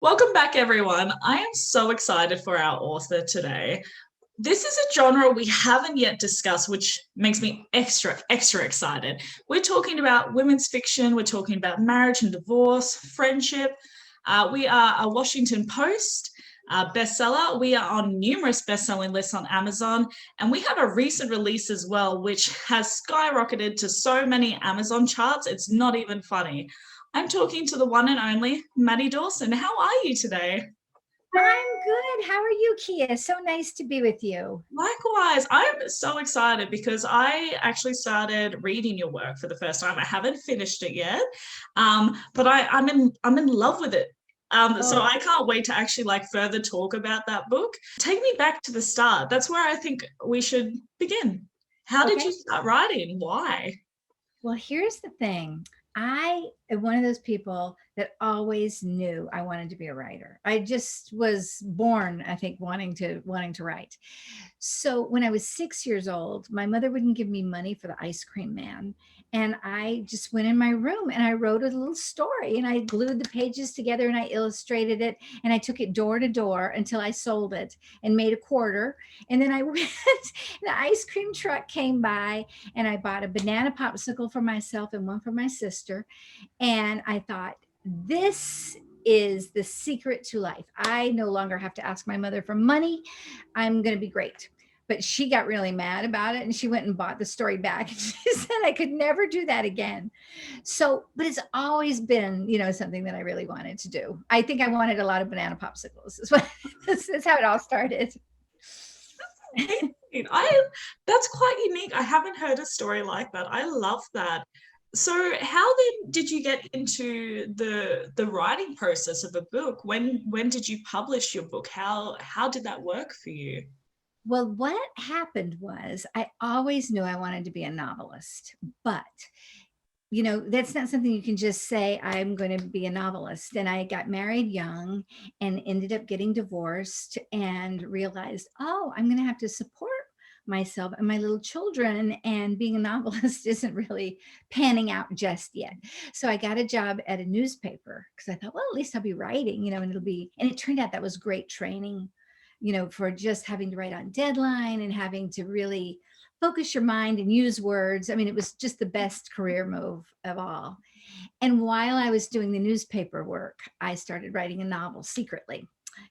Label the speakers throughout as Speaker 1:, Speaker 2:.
Speaker 1: Welcome back, everyone. I am so excited for our author today. This is a genre we haven't yet discussed, which makes me extra excited. We're talking about women's fiction, we're talking about marriage and divorce, friendship. We are a Washington Post bestseller. We are on numerous best-selling lists on Amazon, and we have a recent release as well, which has skyrocketed to so many Amazon charts, it's not even funny. I'm talking to the one and only Maddie Dawson. How are you today?
Speaker 2: I'm good. How are you, Kia? So nice to be with you.
Speaker 1: Likewise, I'm so excited because I actually started reading your work for the first time. I haven't finished it yet, but I'm in love with it. So I can't wait to actually further talk about that book. Take me back to the start. That's where I think we should begin. How did you start writing? Why?
Speaker 2: Well, here's the thing. I am one of those people that always knew I wanted to be a writer. I just was born, I think, wanting to write. So when I was 6 years old, my mother wouldn't give me money for the ice cream man. And I just went in my room and I wrote a little story and I glued the pages together and I illustrated it and I took it door to door until I sold it and made a quarter. And then I went, the ice cream truck came by and I bought a banana popsicle for myself and one for my sister. And I thought, this is the secret to life. I no longer have to ask my mother for money. I'm going to be great. But she got really mad about it and she went and bought the story back. And she said I could never do that again. So, but it's always been, something that I really wanted to do. I think I wanted a lot of banana popsicles. That's how it all started.
Speaker 1: That's quite unique. I haven't heard a story like that. I love that. So how then did you get into the writing process of a book? When did you publish your book? How did that work for you?
Speaker 2: Well, what happened was I always knew I wanted to be a novelist, but that's not something you can just say, I'm going to be a novelist. And I got married young and ended up getting divorced and realized, oh, I'm going to have to support myself and my little children, and being a novelist isn't really panning out just yet. So I got a job at a newspaper because I thought, well, at least I'll be writing, and it turned out that was great training, for just having to write on deadline and having to really focus your mind and use words. I mean, it was just the best career move of all. And while I was doing the newspaper work, I started writing a novel secretly,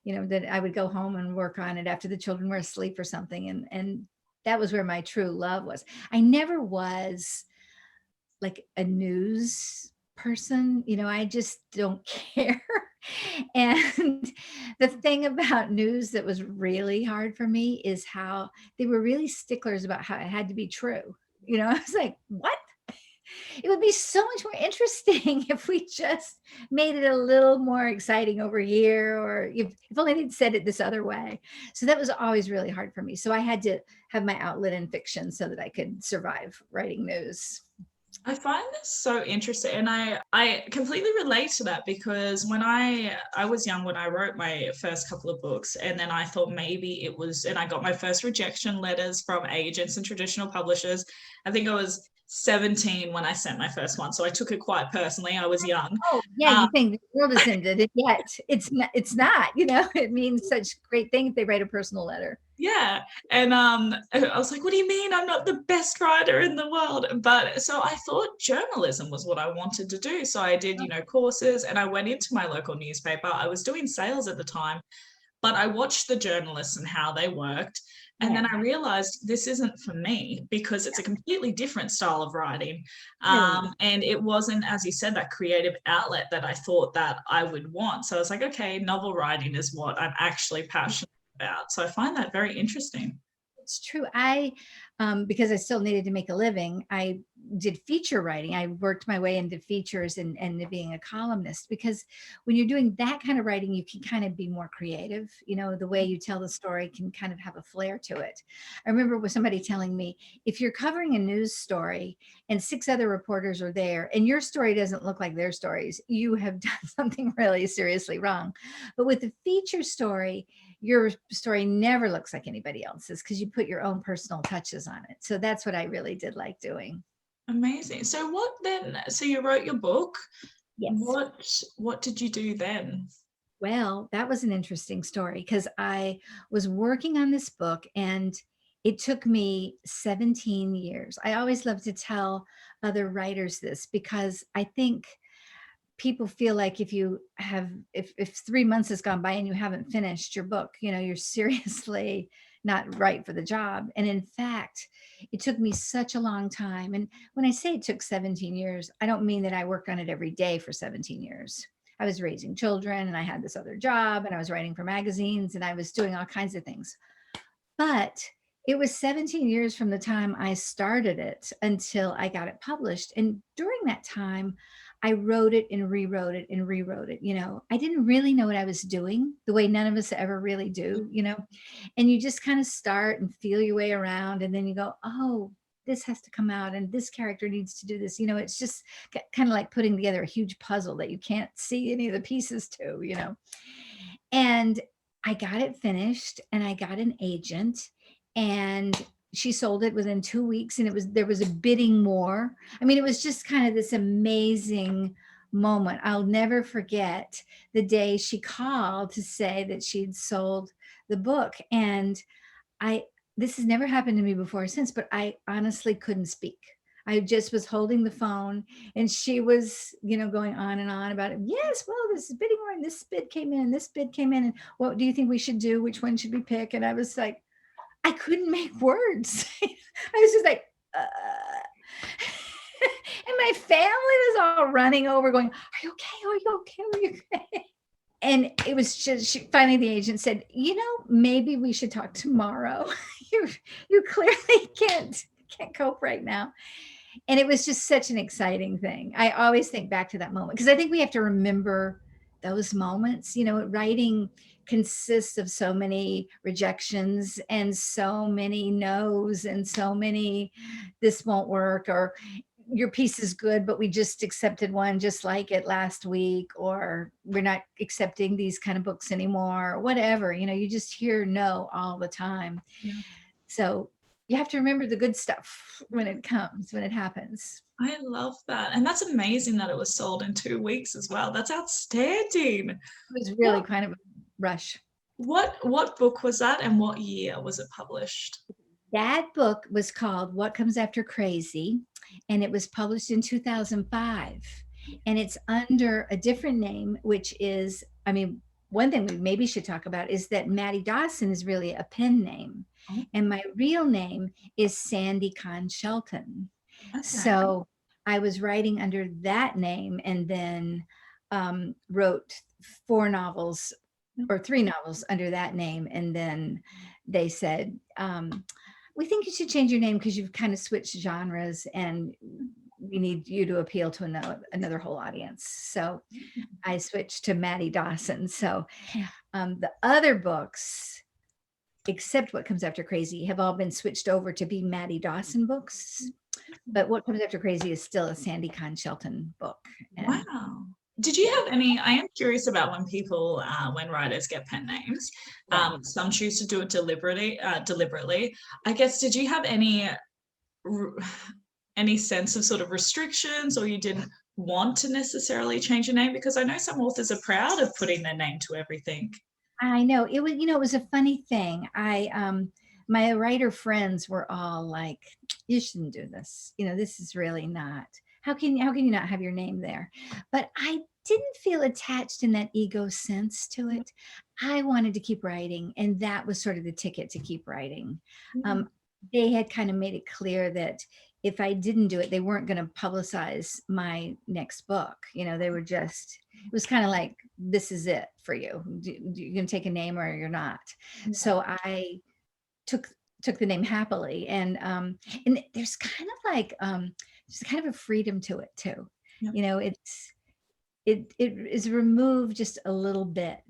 Speaker 2: that I would go home and work on it after the children were asleep or something. And that was where my true love was. I never was like a news person, I just don't care. And the thing about news that was really hard for me is how they were really sticklers about how it had to be true. I was like, what? It would be so much more interesting if we just made it a little more exciting over here, or if only they'd said it this other way. So that was always really hard for me. So I had to have my outlet in fiction so that I could survive writing news.
Speaker 1: I find this so interesting, and I completely relate to that because when I was young when I wrote my first couple of books, and then I thought maybe it was, and I got my first rejection letters from agents and traditional publishers. I think I was 17 when I sent my first one, so I took it quite personally. I was young.
Speaker 2: Oh, yeah, you think the world has ended, yet it's not, it means such great thing if they write a personal letter.
Speaker 1: Yeah. And I was like, what do you mean I'm not the best writer in the world? But so I thought journalism was what I wanted to do. So I did, courses, and I went into my local newspaper. I was doing sales at the time, but I watched the journalists and how they worked. And then I realized this isn't for me because it's a completely different style of writing. And it wasn't, as you said, that creative outlet that I thought that I would want. So I was like, okay, novel writing is what I'm actually passionate about. So I find that very interesting.
Speaker 2: It's true. Because I still needed to make a living, I did feature writing. I worked my way into features and being a columnist, because when you're doing that kind of writing, you can kind of be more creative. The way you tell the story can kind of have a flair to it. I remember with somebody telling me, if you're covering a news story and 6 other reporters are there and your story doesn't look like their stories, you have done something really seriously wrong. But with the feature story, your story never looks like anybody else's because you put your own personal touches on it. So that's what I really did like doing.
Speaker 1: Amazing. So what then? So you wrote your book.
Speaker 2: Yes.
Speaker 1: What did you do then?
Speaker 2: Well, that was an interesting story because I was working on this book and it took me 17 years. I always love to tell other writers this because I think people feel like if 3 months has gone by and you haven't finished your book, you're seriously not right for the job. And in fact, it took me such a long time. And when I say it took 17 years, I don't mean that I worked on it every day for 17 years. I was raising children and I had this other job and I was writing for magazines and I was doing all kinds of things. But it was 17 years from the time I started it until I got it published. And during that time, I wrote it and rewrote it and rewrote it. I didn't really know what I was doing the way none of us ever really do, and you just kind of start and feel your way around. And then you go, oh, this has to come out and this character needs to do this. It's just kind of like putting together a huge puzzle that you can't see any of the pieces to. And I got it finished and I got an agent and she sold it within 2 weeks and there was a bidding war. I mean, it was just kind of this amazing moment. I'll never forget the day she called to say that she'd sold the book. And this has never happened to me before or since, but I honestly couldn't speak. I just was holding the phone and she was, going on and on about it. Yes, well, this is bidding war and this bid came in and this bid came in. And what do you think we should do? Which one should we pick? And I was like, I couldn't make words. I was just like, and my family was all running over going, are you okay? Are you okay? Are you okay? And it was just, finally the agent said, maybe we should talk tomorrow. You clearly can't cope right now. And it was just such an exciting thing. I always think back to that moment because I think we have to remember those moments. Writing consists of so many rejections and so many no's and so many, this won't work, or your piece is good, but we just accepted one just like it last week, or we're not accepting these kind of books anymore, or whatever. You just hear no all the time. Yeah. So you have to remember the good stuff when it happens.
Speaker 1: I love that. And that's amazing that it was sold in 2 weeks as well. That's outstanding.
Speaker 2: It was really kind of a rush.
Speaker 1: What book was that and what year was it published?
Speaker 2: That book was called What Comes After Crazy, and it was published in 2005. And it's under a different name, which is, one thing we maybe should talk about is that Maddie Dawson is really a pen name. Oh. And my real name is Sandy Kahn Shelton. Okay. So I was writing under that name and then wrote 4 novels or 3 novels under that name. And then they said, we think you should change your name because you've kind of switched genres and we need you to appeal to another whole audience. So I switched to Maddie Dawson. So the other books, except What Comes After Crazy, have all been switched over to be Maddie Dawson books. But What Comes After Crazy is still a Sandy Kahn Shelton book. And wow.
Speaker 1: Did you have any, I am curious about when writers get pen names, some choose to do it deliberately. I guess, did you have any sense of sort of restrictions, or you didn't want to necessarily change your name? Because I know some authors are proud of putting their name to everything.
Speaker 2: I know it was, it was a funny thing. My writer friends were all like, you shouldn't do this. This is really not, how can you not have your name there? But I didn't feel attached in that ego sense to it. I wanted to keep writing, and that was sort of the ticket to keep writing. Mm-hmm. They had kind of made it clear that if I didn't do it, they weren't going to publicize my next book. They were just, it was kind of like, this is it for you. You're going to take a name or you're not. Mm-hmm. So I took the name happily. And there's kind of like, there's kind of a freedom to it too. Yep. It is removed just a little bit,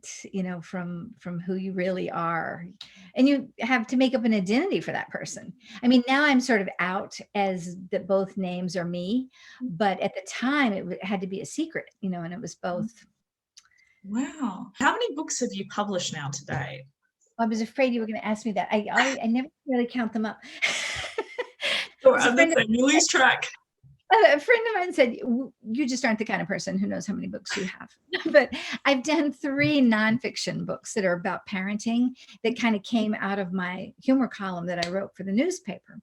Speaker 2: from who you really are. And you have to make up an identity for that person. Now I'm sort of out as that both names are me, but at the time it had to be a secret, and it was both.
Speaker 1: Wow. How many books have you published now today?
Speaker 2: I was afraid you were going to ask me that. I never really count them up.
Speaker 1: You lose track.
Speaker 2: A friend of mine said, you just aren't the kind of person who knows how many books you have. But I've done 3 nonfiction books that are about parenting that kind of came out of my humor column that I wrote for the newspaper.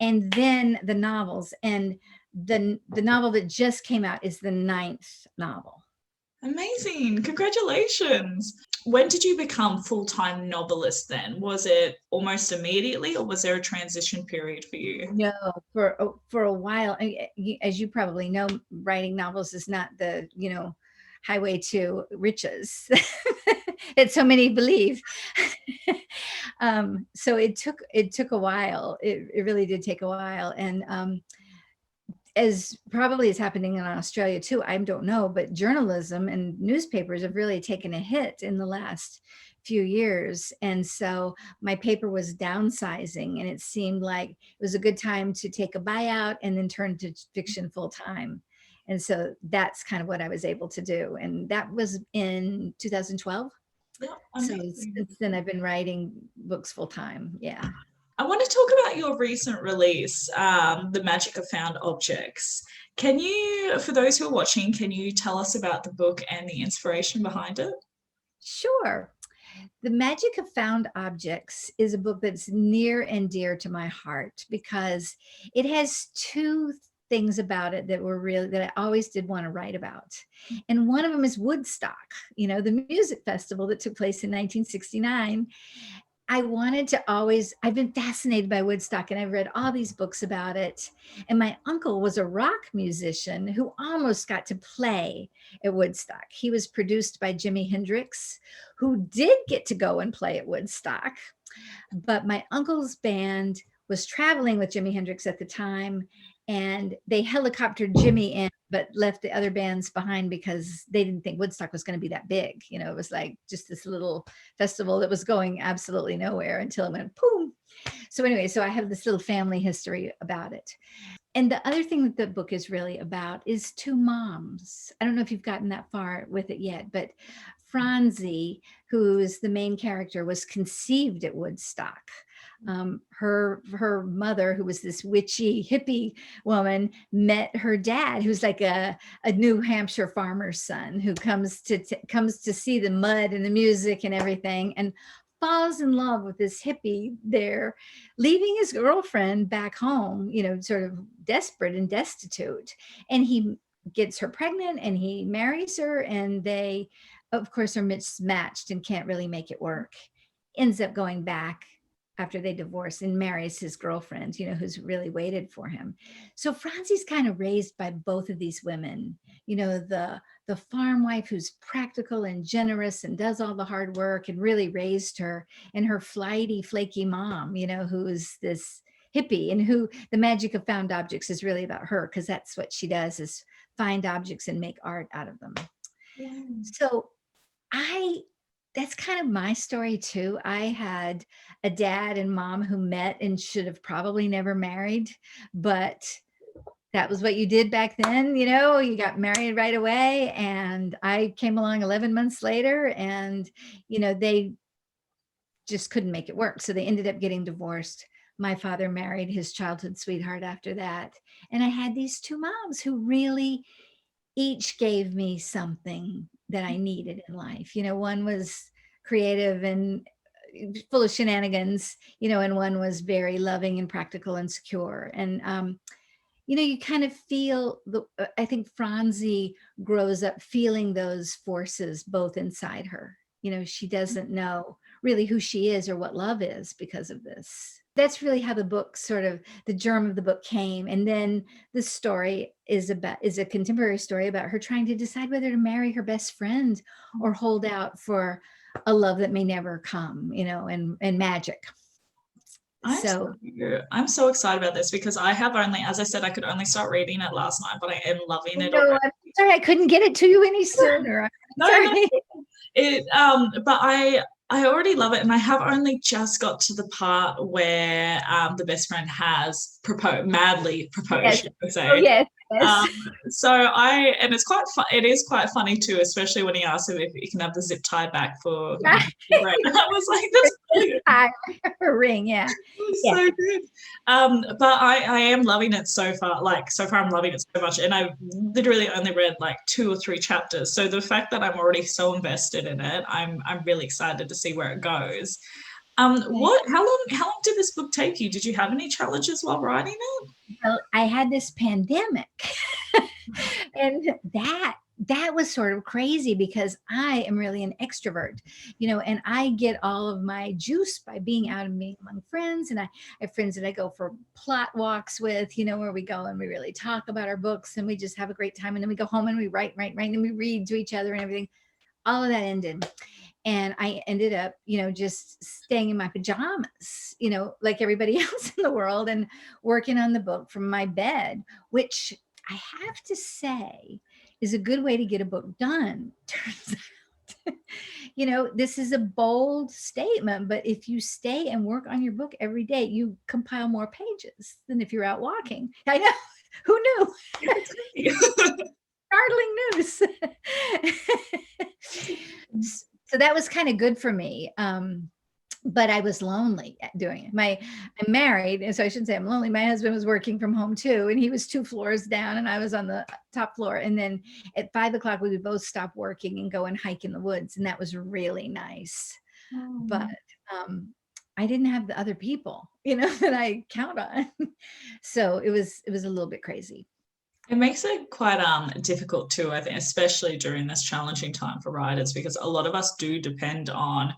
Speaker 2: And then the novels. And the novel that just came out is the 9th novel.
Speaker 1: Amazing. Congratulations. When did you become full-time novelist then? Was it almost immediately, or was there a transition period for you?
Speaker 2: No, for a while. As you probably know, writing novels is not the, highway to riches that so many believe. So it took a while. It really did take a while. And as probably is happening in Australia too, I don't know, but journalism and newspapers have really taken a hit in the last few years. And so my paper was downsizing, and it seemed like it was a good time to take a buyout and then turn to fiction full time. And so that's kind of what I was able to do. And that was in 2012.
Speaker 1: Yeah,
Speaker 2: so since then I've been writing books full time. Yeah.
Speaker 1: I want to talk about your recent release, The Magic of Found Objects. Can you, for those who are watching, can you tell us about the book and the inspiration behind it?
Speaker 2: Sure. The Magic of Found Objects is a book that's near and dear to my heart because it has 2 things about it that I always did want to write about. And one of them is Woodstock, the music festival that took place in 1969. I've been fascinated by Woodstock, and I've read all these books about it. And my uncle was a rock musician who almost got to play at Woodstock. He was produced by Jimi Hendrix, who did get to go and play at Woodstock. But my uncle's band was traveling with Jimi Hendrix at the time, and they helicoptered Jimmy in, but left the other bands behind because they didn't think Woodstock was going to be that big. It was like just this little festival that was going absolutely nowhere until it went boom. So anyway, so I have this little family history about it. And the other thing that the book is really about is 2 moms. I don't know if you've gotten that far with it yet, but Franzi, who is the main character, was conceived at Woodstock. Her mother, who was this witchy hippie woman, met her dad, who's like a New Hampshire farmer's son, who comes to see the mud and the music and everything, and falls in love with this hippie there, leaving his girlfriend back home, sort of desperate and destitute. And he gets her pregnant and he marries her, and they, of course, are mismatched and can't really make it work. Ends up going back after they divorce and marries his girlfriend, who's really waited for him. So Franzi's kind of raised by both of these women, the farm wife who's practical and generous and does all the hard work and really raised her, and her flighty, flaky mom, who's this hippie, and who The Magic of Found Objects is really about her, because that's what she does, is find objects and make art out of them. Yeah. So that's kind of my story too. I had a dad and mom who met and should have probably never married, but that was what you did back then. You got married right away, and I came along 11 months later, and, they just couldn't make it work. So they ended up getting divorced. My father married his childhood sweetheart after that. And I had these 2 moms who really each gave me something that I needed in life. One was creative and full of shenanigans, and one was very loving and practical and secure. And, you kind of feel I think Franzi grows up feeling those forces both inside her. She doesn't know really who she is or what love is because of this. That's really how the book the germ of the book came. And then the story is a contemporary story about her trying to decide whether to marry her best friend or hold out for a love that may never come, and magic.
Speaker 1: I'm so excited about this because I have only, as I said, I could only start reading it last night, but I am loving it.
Speaker 2: No, I'm sorry I couldn't get it to you any sooner.
Speaker 1: But I already love it, and I have only just got to the part where the best friend has madly proposed.
Speaker 2: Yes. Oh, yes. Yes.
Speaker 1: And it's quite fun. It is quite funny too, especially when he asked him if he can have the zip tie back for
Speaker 2: Right.
Speaker 1: break. I was like, that's brilliant.
Speaker 2: Ring, yeah.
Speaker 1: It's
Speaker 2: Yeah.
Speaker 1: so good. But I am loving it so far. Like so far I'm loving it so much. And I've literally only read like 2 or 3 chapters. So the fact that I'm already so invested in it, I'm really excited to see where it goes. How long did this book take you? Did you have any challenges while writing it?
Speaker 2: Well, I had this pandemic and that was sort of crazy because I am really an extrovert, and I get all of my juice by being out and being among friends. And I have friends that I go for plot walks with, where we go and we really talk about our books and we just have a great time. And then we go home and we write, and we read to each other and everything. All of that ended. And I ended up, just staying in my pajamas, like everybody else in the world, and working on the book from my bed, which I have to say is a good way to get a book done. Turns out, this is a bold statement, but if you stay and work on your book every day, you compile more pages than if you're out walking. I know. Who knew? Startling news. So that was kind of good for me. But I was lonely doing it. I'm married, and so I shouldn't say I'm lonely. My husband was working from home too, and he was 2 floors down, and I was on the top floor. And then at 5 o'clock, we would both stop working and go and hike in the woods, and that was really nice. But I didn't have the other people, that I count on. So it was a little bit crazy.
Speaker 1: It makes it quite difficult too, I think, especially during this challenging time for writers, because a lot of us do depend on,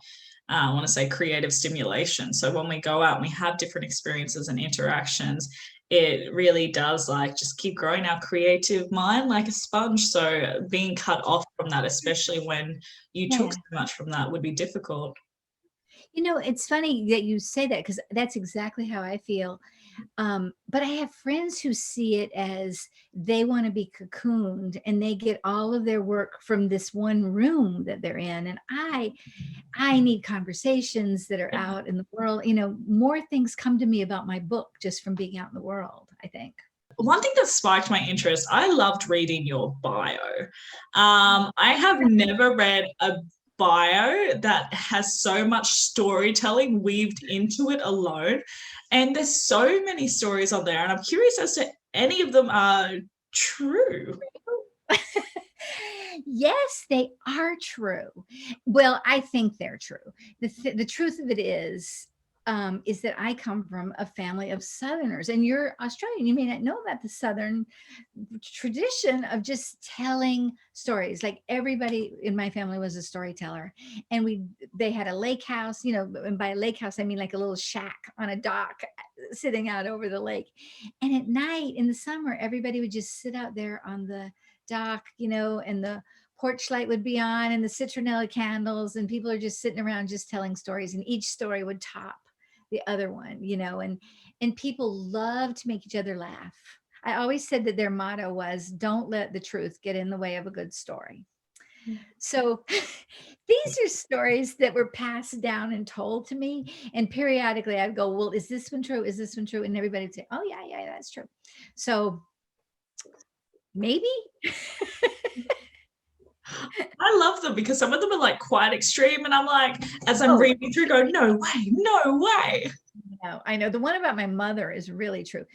Speaker 1: I want to say, creative stimulation. So when we go out and we have different experiences and interactions, it really does like just keep growing our creative mind like a sponge. So being cut off from that, especially when you took so much from that, would be difficult.
Speaker 2: It's funny that you say that because that's exactly how I feel. But I have friends who see it as they want to be cocooned and they get all of their work from this one room that they're in. And I need conversations that are out in the world. More things come to me about my book just from being out in the world, I think.
Speaker 1: One thing that spiked my interest, I loved reading your bio. I have never read a bio that has so much storytelling weaved into it alone. And there's so many stories on there. And I'm curious as to any of them are true.
Speaker 2: Yes, they are true. Well, I think they're true. The truth of it is that I come from a family of Southerners, and you're Australian. You may not know about the Southern tradition of just telling stories. Like everybody in my family was a storyteller, and they had a lake house, and by a lake house, I mean like a little shack on a dock sitting out over the lake. And at night in the summer, everybody would just sit out there on the dock, and the porch light would be on and the citronella candles, and people are just sitting around just telling stories, and each story would top the other one, and people love to make each other laugh. I always said that their motto was, don't let the truth get in the way of a good story. So these are stories that were passed down and told to me. And periodically I'd go, well, is this one true? Is this one true? And everybody'd say, oh yeah, that's true. So maybe.
Speaker 1: I love them because some of them are like quite extreme, and I'm like, as I'm reading through, go, no way.
Speaker 2: I know. The one about my mother is really true.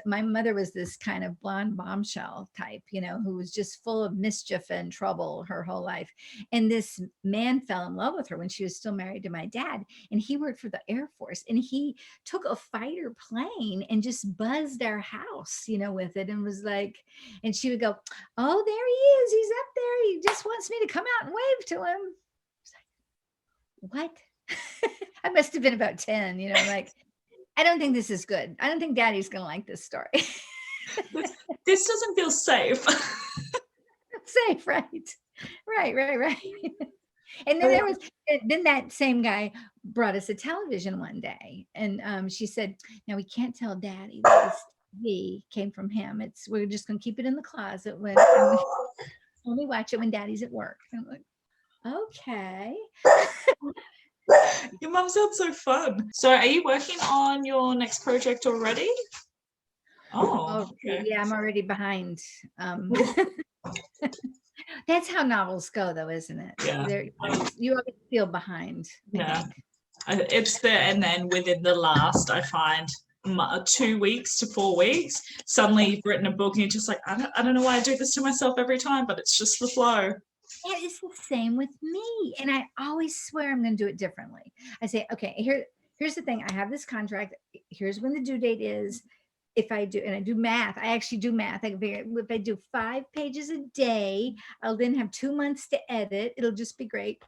Speaker 2: My mother was this kind of blonde bombshell type, who was just full of mischief and trouble her whole life. And this man fell in love with her when she was still married to my dad. And he worked for the Air Force, and he took a fighter plane and just buzzed our house, with it, and was like, and she would go, oh, there he is. He's up there. He just wants me to come out and wave to him. Like, what? I must have been about 10, like, I don't think this is good. I don't think Daddy's going to like this story.
Speaker 1: This doesn't feel safe.
Speaker 2: Safe, right. And then that same guy brought us a television one day, and she said, now we can't tell Daddy that this TV came from him. We're just going to keep it in the closet when only watch it when Daddy's at work. And I'm like, okay.
Speaker 1: Your mum sounds so fun. So are you working on your next project already? Oh, okay.
Speaker 2: Yeah, I'm already behind. That's how novels go, though, isn't it?
Speaker 1: Yeah.
Speaker 2: You always feel behind, I
Speaker 1: Yeah.
Speaker 2: think.
Speaker 1: It's the, and then within the last, I find 2 weeks to 4 weeks, suddenly you've written a book and you're just like, I don't know why I do this to myself every time, but it's just the flow.
Speaker 2: It is the same with me. And I always swear I'm going to do it differently. I say, okay, here's the thing. I have this contract. Here's when the due date is. If I do, and I do math, I actually do math. If I do 5 pages a day, I'll then have 2 months to edit. It'll just be great.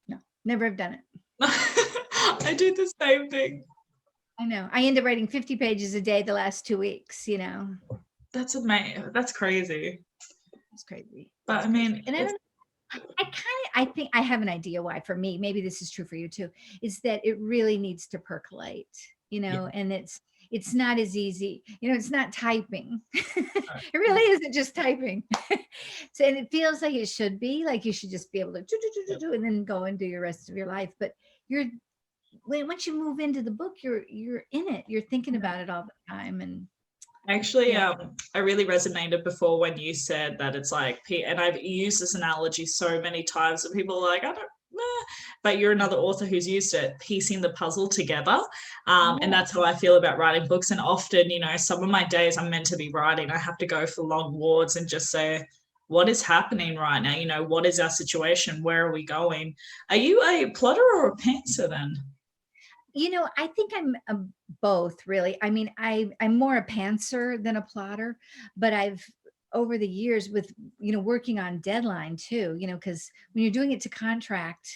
Speaker 2: No, never have done it.
Speaker 1: I do the same thing.
Speaker 2: I know. I end up writing 50 pages a day the last 2 weeks,
Speaker 1: That's amazing. That's crazy.
Speaker 2: It's crazy.
Speaker 1: But I mean,
Speaker 2: and I think I have an idea why. For me, maybe this is true for you too, is that it really needs to percolate, and it's not as easy, it's not typing. It really isn't just typing. So, and it feels like it should be, like you should just be able to do and then go and do your rest of your life. But once you move into the book, you're in it, you're thinking about it all the time. And
Speaker 1: actually, I really resonated before when you said that it's like, and I've used this analogy so many times, and people are like, I don't know, but you're another author who's used it, piecing the puzzle together. And that's how I feel about writing books. And often, some of my days I'm meant to be writing, I have to go for long walks and just say, what is happening right now? What is our situation? Where are we going? Are you a plotter or a pantser then?
Speaker 2: I think I'm both, really. I mean, I'm more a pantser than a plotter, but I've, over the years with, working on deadline too, because when you're doing it to contract,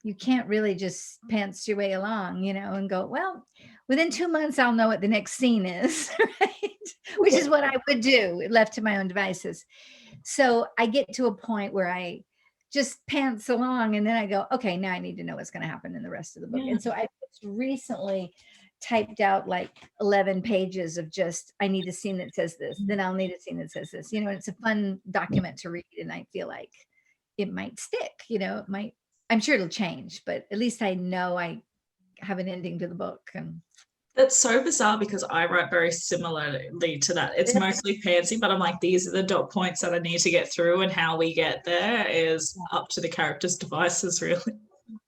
Speaker 2: you can't really just pants your way along, and go, well, within 2 months, I'll know what the next scene is, right? Which is what I would do, left to my own devices. So I get to a point where I just pants along, and then I go, okay, now I need to know what's going to happen in the rest of the book. And so I recently typed out like 11 pages of just, I need a scene that says this, then I'll need a scene that says this, it's a fun document to read. And I feel like it might stick, it might, I'm sure it'll change, but at least I know I have an ending to the book. And
Speaker 1: that's so bizarre because I write very similarly to that. It's mostly pantsy, but I'm like, these are the dot points that I need to get through, and how we get there is up to the character's devices, really.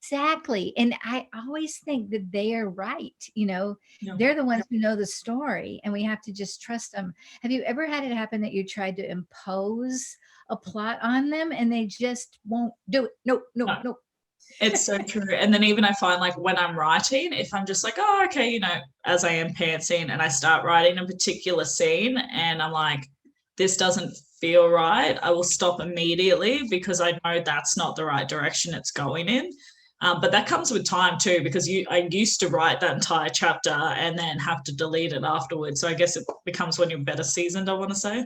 Speaker 2: Exactly. And I always think that they are right. They're the ones who know the story, and we have to just trust them. Have you ever had it happen that you tried to impose a plot on them and they just won't do it? Nope.
Speaker 1: It's so true. And then even I find, like, when I'm writing, if I'm just like, oh, okay, as I am pantsing, and I start writing a particular scene and I'm like, this doesn't feel right, I will stop immediately because I know that's not the right direction it's going in. But that comes with time too, because I used to write that entire chapter and then have to delete it afterwards. So I guess it becomes when you're better seasoned, I want to say.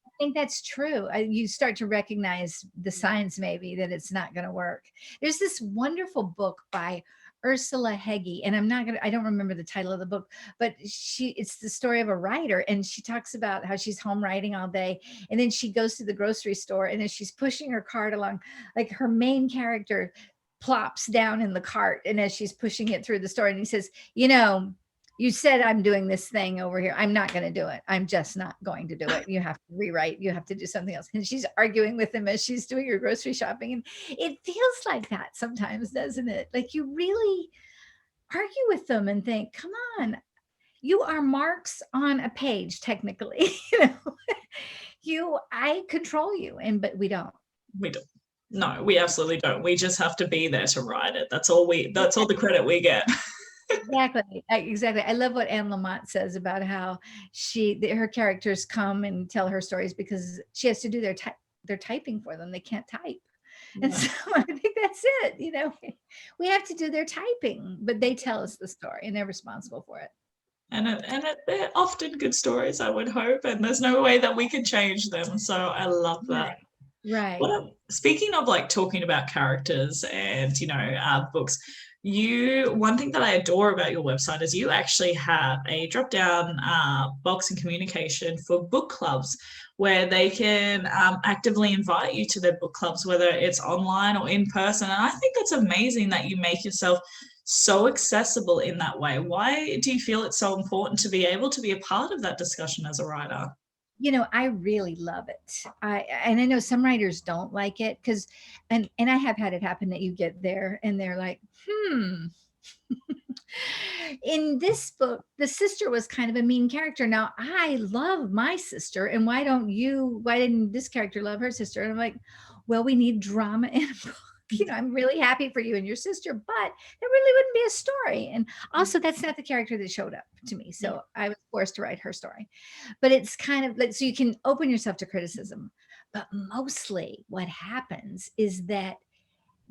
Speaker 2: I think that's true. You start to recognize the signs maybe that it's not going to work. There's this wonderful book by Ursula Heggie, and I don't remember the title of the book, but it's the story of a writer, and she talks about how she's home writing all day, and then she goes to the grocery store, and as she's pushing her cart along, like, her main character plops down in the cart, and as she's pushing it through the store, and he says, you said I'm doing this thing over here. I'm not going to do it. I'm just not going to do it. You have to rewrite. You have to do something else. And she's arguing with him as she's doing her grocery shopping. And it feels like that sometimes, doesn't it? Like, you really argue with them and think, come on, you are marks on a page, technically. I control you, but we don't.
Speaker 1: We don't. No, we absolutely don't. We just have to be there to write it. That's all the credit we get.
Speaker 2: Exactly. I love what Anne Lamott says about how her characters come and tell her stories because she has to do their typing for them. They can't type. Yeah. And so I think that's it. We have to do their typing, but they tell us the story and they're responsible for it.
Speaker 1: And they're often good stories, I would hope, and there's no way that we can change them. So I love that.
Speaker 2: Right.
Speaker 1: Speaking of, like, talking about characters and, books, one thing that I adore about your website is you actually have a drop-down box in communication for book clubs where they can actively invite you to their book clubs, whether it's online or in person. And I think that's amazing that you make yourself so accessible in that way. Why do you feel it's so important to be able to be a part of that discussion as a writer?
Speaker 2: I really love it. And I know some writers don't like it because, and I have had it happen that you get there and they're like, in this book, the sister was kind of a mean character. Now I love my sister, and why didn't this character love her sister? And I'm like, well, we need drama in a book. I'm really happy for you and your sister, but there really wouldn't be a story. And also, that's not the character that showed up to me. So I was forced to write her story. But it's kind of like, so you can open yourself to criticism. But mostly what happens is that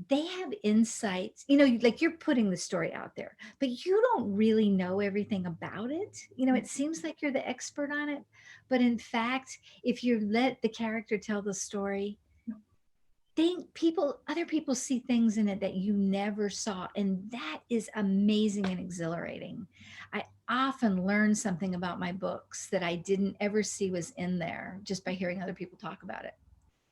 Speaker 2: they have insights, like you're putting the story out there, but you don't really know everything about it. It seems like you're the expert on it. But in fact, if you let the character tell the story, other people see things in it that you never saw. And that is amazing and exhilarating. I often learn something about my books that I didn't ever see was in there just by hearing other people talk about it.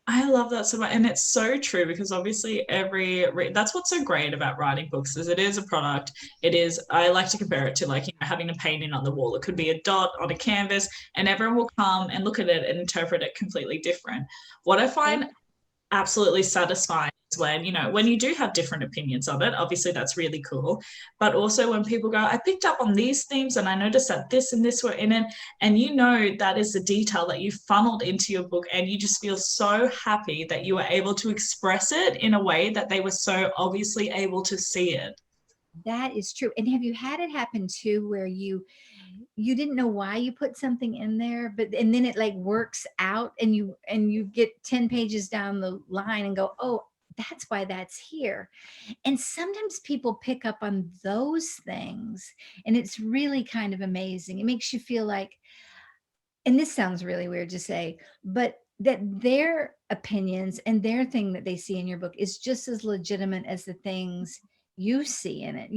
Speaker 1: I love that so much. And it's so true because obviously that's what's so great about writing books is it is a product. I like to compare it to like, having a painting on the wall. It could be a dot on a canvas and everyone will come and look at it and interpret it completely different. What I find absolutely satisfying is when you do have different opinions of it. Obviously that's really cool, but also when people go, I picked up on these themes and I noticed that this and this were in it, and that is the detail that you funneled into your book, and you just feel so happy that you were able to express it in a way that they were so obviously able to see it.
Speaker 2: That is true. And have you had it happen too where you didn't know why you put something in there, and then it like works out and you get 10 pages down the line and go, oh, that's why that's here. And sometimes people pick up on those things, and it's really kind of amazing. It makes you feel like, and this sounds really weird to say, but that their opinions and their thing that they see in your book is just as legitimate as the things you see in it.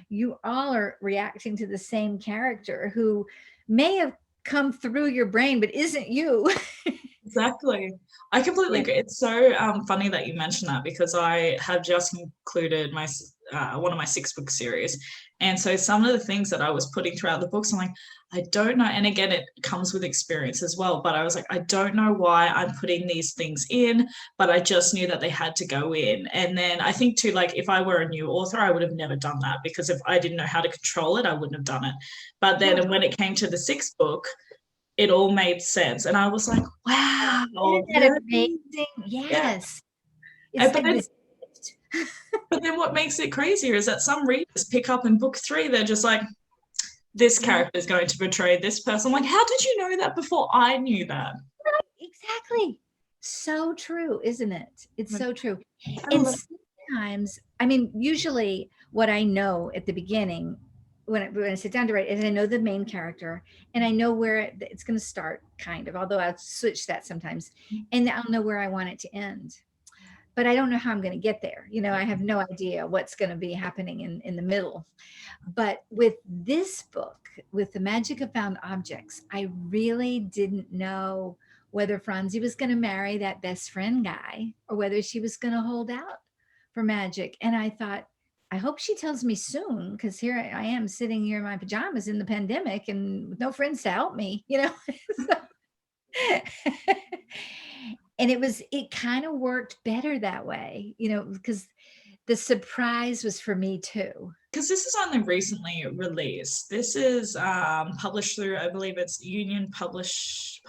Speaker 2: You all are reacting to the same character who may have come through your brain, but isn't you.
Speaker 1: Exactly. I completely agree. It's so funny that you mentioned that because I have just concluded my one of my 6-book series. And so some of the things that I was putting throughout the books, I'm like, I don't know. And again, it comes with experience as well. But I was like, I don't know why I'm putting these things in, but I just knew that they had to go in. And then I think too, like if I were a new author, I would have never done that because if I didn't know how to control it, I wouldn't have done it. But then when it came to the 6th book, it all made sense. And I was like, wow.
Speaker 2: Isn't that amazing? Yes.
Speaker 1: Yeah. But then what makes it crazier is that some readers pick up in book 3, they're just like, this character is going to portray this person. I'm like, how did you know that before I knew that?
Speaker 2: Exactly. So true, isn't it? It's so true. And sometimes, I mean, usually what I know at the beginning when I sit down to write is I know the main character and I know where it's going to start, kind of, although I'll switch that sometimes, and I'll know where I want it to end. But I don't know how I'm going to get there. I have no idea what's going to be happening in the middle. But with this book, with The Magic of Found Objects, I really didn't know whether Franzi was going to marry that best friend guy or whether she was going to hold out for magic. And I thought, I hope she tells me soon, because here I am sitting here in my pajamas in the pandemic and with no friends to help me, And it kind of worked better that way, because the surprise was for me too.
Speaker 1: Because this is only recently released. This is published through, I believe it's Union Publishing.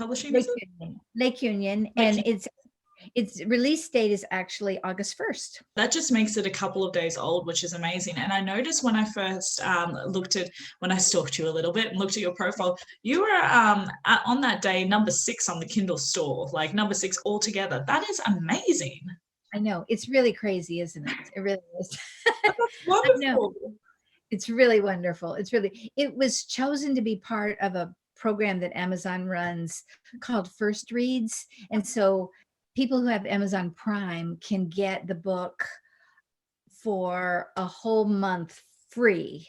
Speaker 2: Lake Union. And its release date is actually August 1st.
Speaker 1: That just makes it a couple of days old, which is amazing. And I noticed when I first when I stalked you a little bit and looked at your profile, you were on that day number 6 on the Kindle store, like number 6 altogether. That is amazing.
Speaker 2: I know. It's really crazy, isn't it? It really is.
Speaker 1: That's wonderful.
Speaker 2: It's really wonderful. It was chosen to be part of a program that Amazon runs called First Reads. And so people who have Amazon Prime can get the book for a whole month free.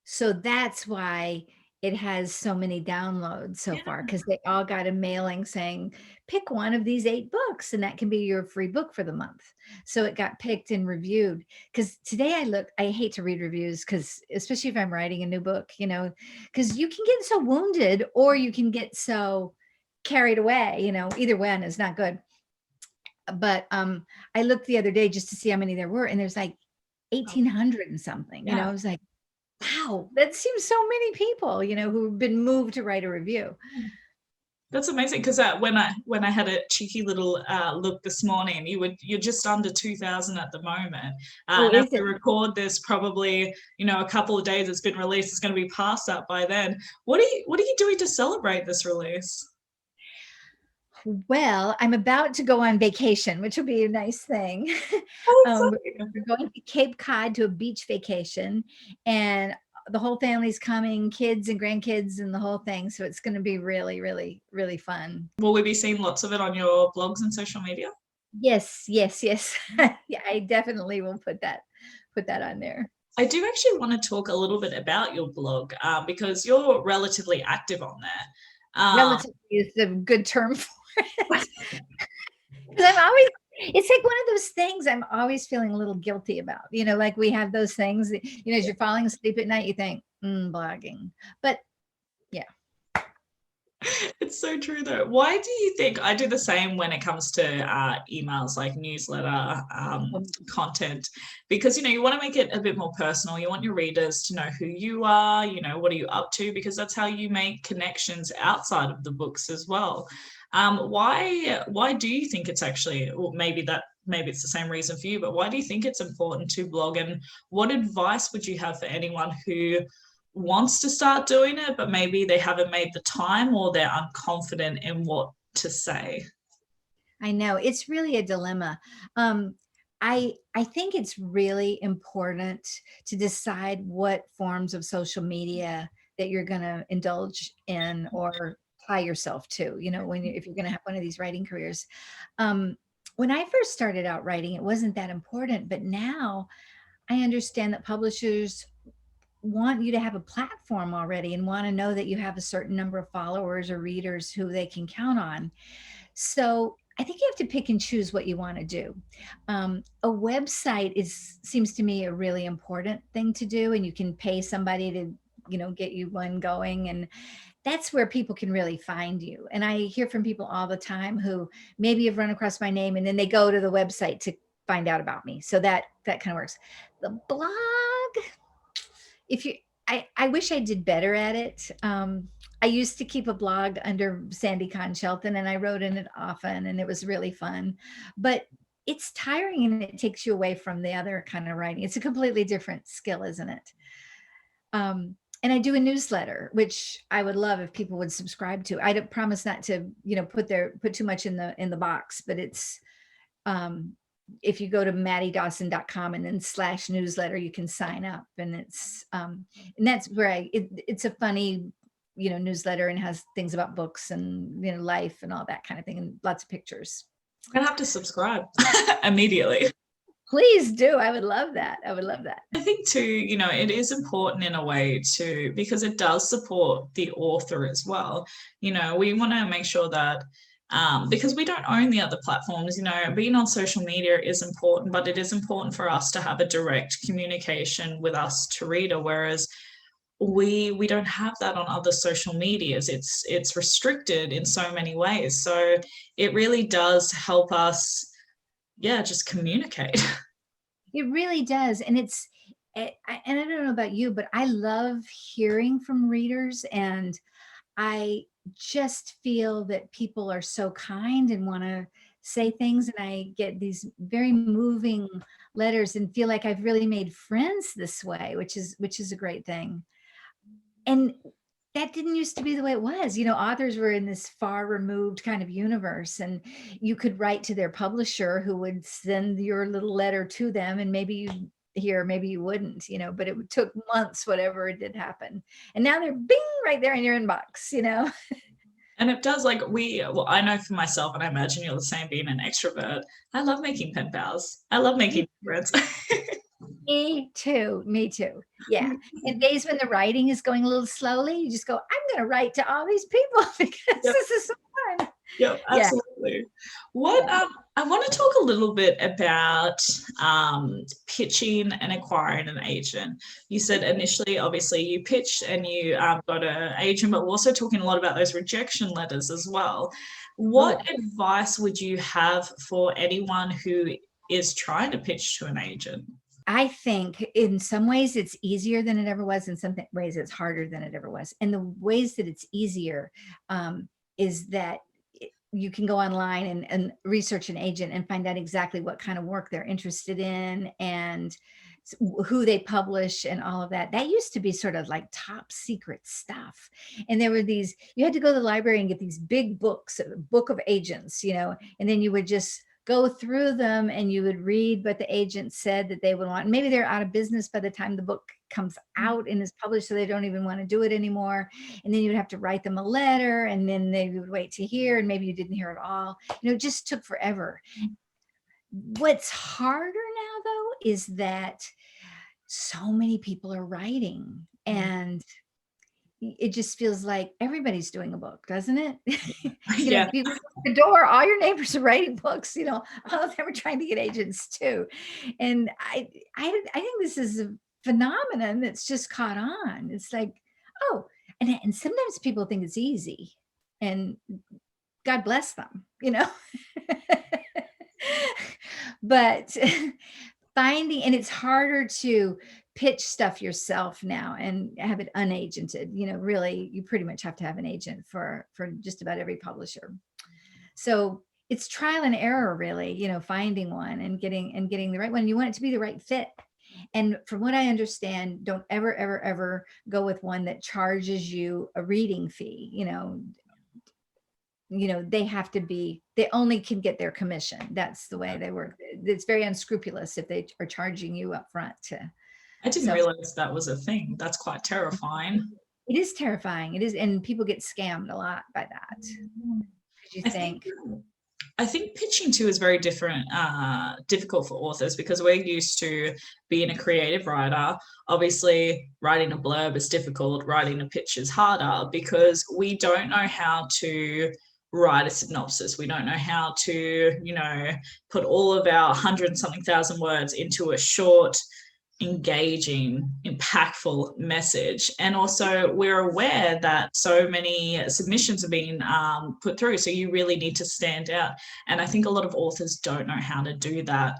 Speaker 2: So that's why it has so many downloads so
Speaker 1: Yeah.
Speaker 2: far, because they all got a mailing saying, pick one of these 8 books, and that can be your free book for the month. So it got picked and reviewed. Because today I hate to read reviews, because especially if I'm writing a new book, because you can get so wounded, or you can get so carried away, either one is not good. But I looked the other day just to see how many there were, and there's like 1,800 and something.
Speaker 1: Yeah.
Speaker 2: I was like, wow, that seems so many people, who've been moved to write a review.
Speaker 1: That's amazing, because when I had a cheeky little look this morning, you're just under 2,000 at the moment. And as we record this, probably a couple of days it's been released, it's going to be past that by then. What are you doing to celebrate this release?
Speaker 2: Well, I'm about to go on vacation, which will be a nice thing. We're going to Cape Cod to a beach vacation, and the whole family's coming, kids and grandkids and the whole thing. So it's going to be really, really, really fun.
Speaker 1: Will we be seeing lots of it on your blogs and social media?
Speaker 2: Yes. Yeah, I definitely will put that on there.
Speaker 1: I do actually want to talk a little bit about your blog, because you're relatively active on there.
Speaker 2: Relatively is a good term for it. It's like one of those things I'm always feeling a little guilty about, like we have those things that, as you're falling asleep at night, you think, blogging, but yeah.
Speaker 1: It's so true though. Why do you think I do the same when it comes to emails, like newsletter content? Because, you want to make it a bit more personal. You want your readers to know who you are, what are you up to, because that's how you make connections outside of the books as well. Why do you think it's actually, well, maybe it's the same reason for you, but why do you think it's important to blog? And what advice would you have for anyone who wants to start doing it, but maybe they haven't made the time, or they're unconfident in what to say?
Speaker 2: I know, it's really a dilemma. I think it's really important to decide what forms of social media that you're going to indulge in or tie yourself to, if you're going to have one of these writing careers. When I first started out writing, it wasn't that important, but now I understand that publishers want you to have a platform already and want to know that you have a certain number of followers or readers who they can count on. So I think you have to pick and choose what you want to do. A website seems to me a really important thing to do, and you can pay somebody to, get you one going, and that's where people can really find you. And I hear from people all the time who maybe have run across my name and then they go to the website to find out about me. So that kind of works. The blog, I wish I did better at it. I used to keep a blog under Sandy Con-Shelton, and I wrote in it often, and it was really fun, but it's tiring and it takes you away from the other kind of writing. It's a completely different skill, isn't it? And I do a newsletter, which I would love if people would subscribe to. I don't promise not to, put too much in the box, but it's, if you go to maddiedawson.com and then /newsletter, you can sign up, and it's, and that's where it's a funny, newsletter, and has things about books and, life and all that kind of thing, and lots of pictures.
Speaker 1: I'm gonna have to subscribe immediately.
Speaker 2: Please do. I would love that.
Speaker 1: I think too, it is important in a way too, because it does support the author as well. We want to make sure that, because we don't own the other platforms, being on social media is important, but it is important for us to have a direct communication with us to reader, whereas we don't have that on other social medias. It's restricted in so many ways. So it really does help us, just communicate.
Speaker 2: It really does. And and I don't know about you, but I love hearing from readers, and I just feel that people are so kind and want to say things, and I get these very moving letters and feel like I've really made friends this way, which is a great thing. And that didn't used to be the way it was. Authors were in this far removed kind of universe, and you could write to their publisher, who would send your little letter to them, and maybe you'd hear, maybe you wouldn't, but it took months, whatever it did happen. And now they're bing right there in your inbox,
Speaker 1: And it does, I know for myself, and I imagine you're the same, being an extrovert, I love making pen pals. I love making friends.
Speaker 2: Me too. Me too. Yeah. And days when the writing is going a little slowly, you just go, I'm going to write to all these people because
Speaker 1: Yep.
Speaker 2: this is so fun.
Speaker 1: Yep,
Speaker 2: Yeah.
Speaker 1: absolutely. What
Speaker 2: Yeah.
Speaker 1: I want to talk a little bit about pitching and acquiring an agent. You said initially, obviously, you pitched and you got an agent, but we're also talking a lot about those rejection letters as well. What
Speaker 2: Oh,
Speaker 1: advice would you have for anyone who is trying to pitch to an agent?
Speaker 2: I think in some ways it's easier than it ever was. In some ways it's harder than it ever was. And the ways that it's easier is that you can go online and research an agent and find out exactly what kind of work they're interested in and who they publish and all of that. That used to be sort of like top secret stuff. And there were these, you had to go to the library and get these big books, a book of agents, and then you would just go through them and you would read what the agent said that they would want. Maybe they're out of business by the time the book comes out and is published, so they don't even want to do it anymore. And then you'd have to write them a letter, and then they would wait to hear, and maybe you didn't hear at all. It just took forever. What's harder now, though, is that so many people are writing, and it just feels like everybody's doing a book, doesn't it?
Speaker 1: Yeah.
Speaker 2: If you go to the door, all your neighbors are writing books, all of them are trying to get agents too. And I think this is a phenomenon that's just caught on. It's like, oh, and sometimes people think it's easy, and God bless them, but finding, and it's harder to pitch stuff yourself now and have it unagented. Really, you pretty much have to have an agent for just about every publisher. So it's trial and error, really, finding one and getting the right one. You want it to be the right fit. And from what I understand, don't ever go with one that charges you a reading fee. They have to be, they only can get their commission. That's the way they work. It's very unscrupulous if they are charging you up front to.
Speaker 1: I didn't realize that was a thing. That's quite terrifying.
Speaker 2: It is terrifying. It is, and people get scammed a lot by that. You think?
Speaker 1: I think pitching too is very difficult for authors because we're used to being a creative writer. Obviously, writing a blurb is difficult. Writing a pitch is harder because we don't know how to write a synopsis. We don't know how to, put all of our 100-something thousand words into a short, engaging, impactful message. And also we're aware that so many submissions are being put through, so you really need to stand out. And I think a lot of authors don't know how to do that.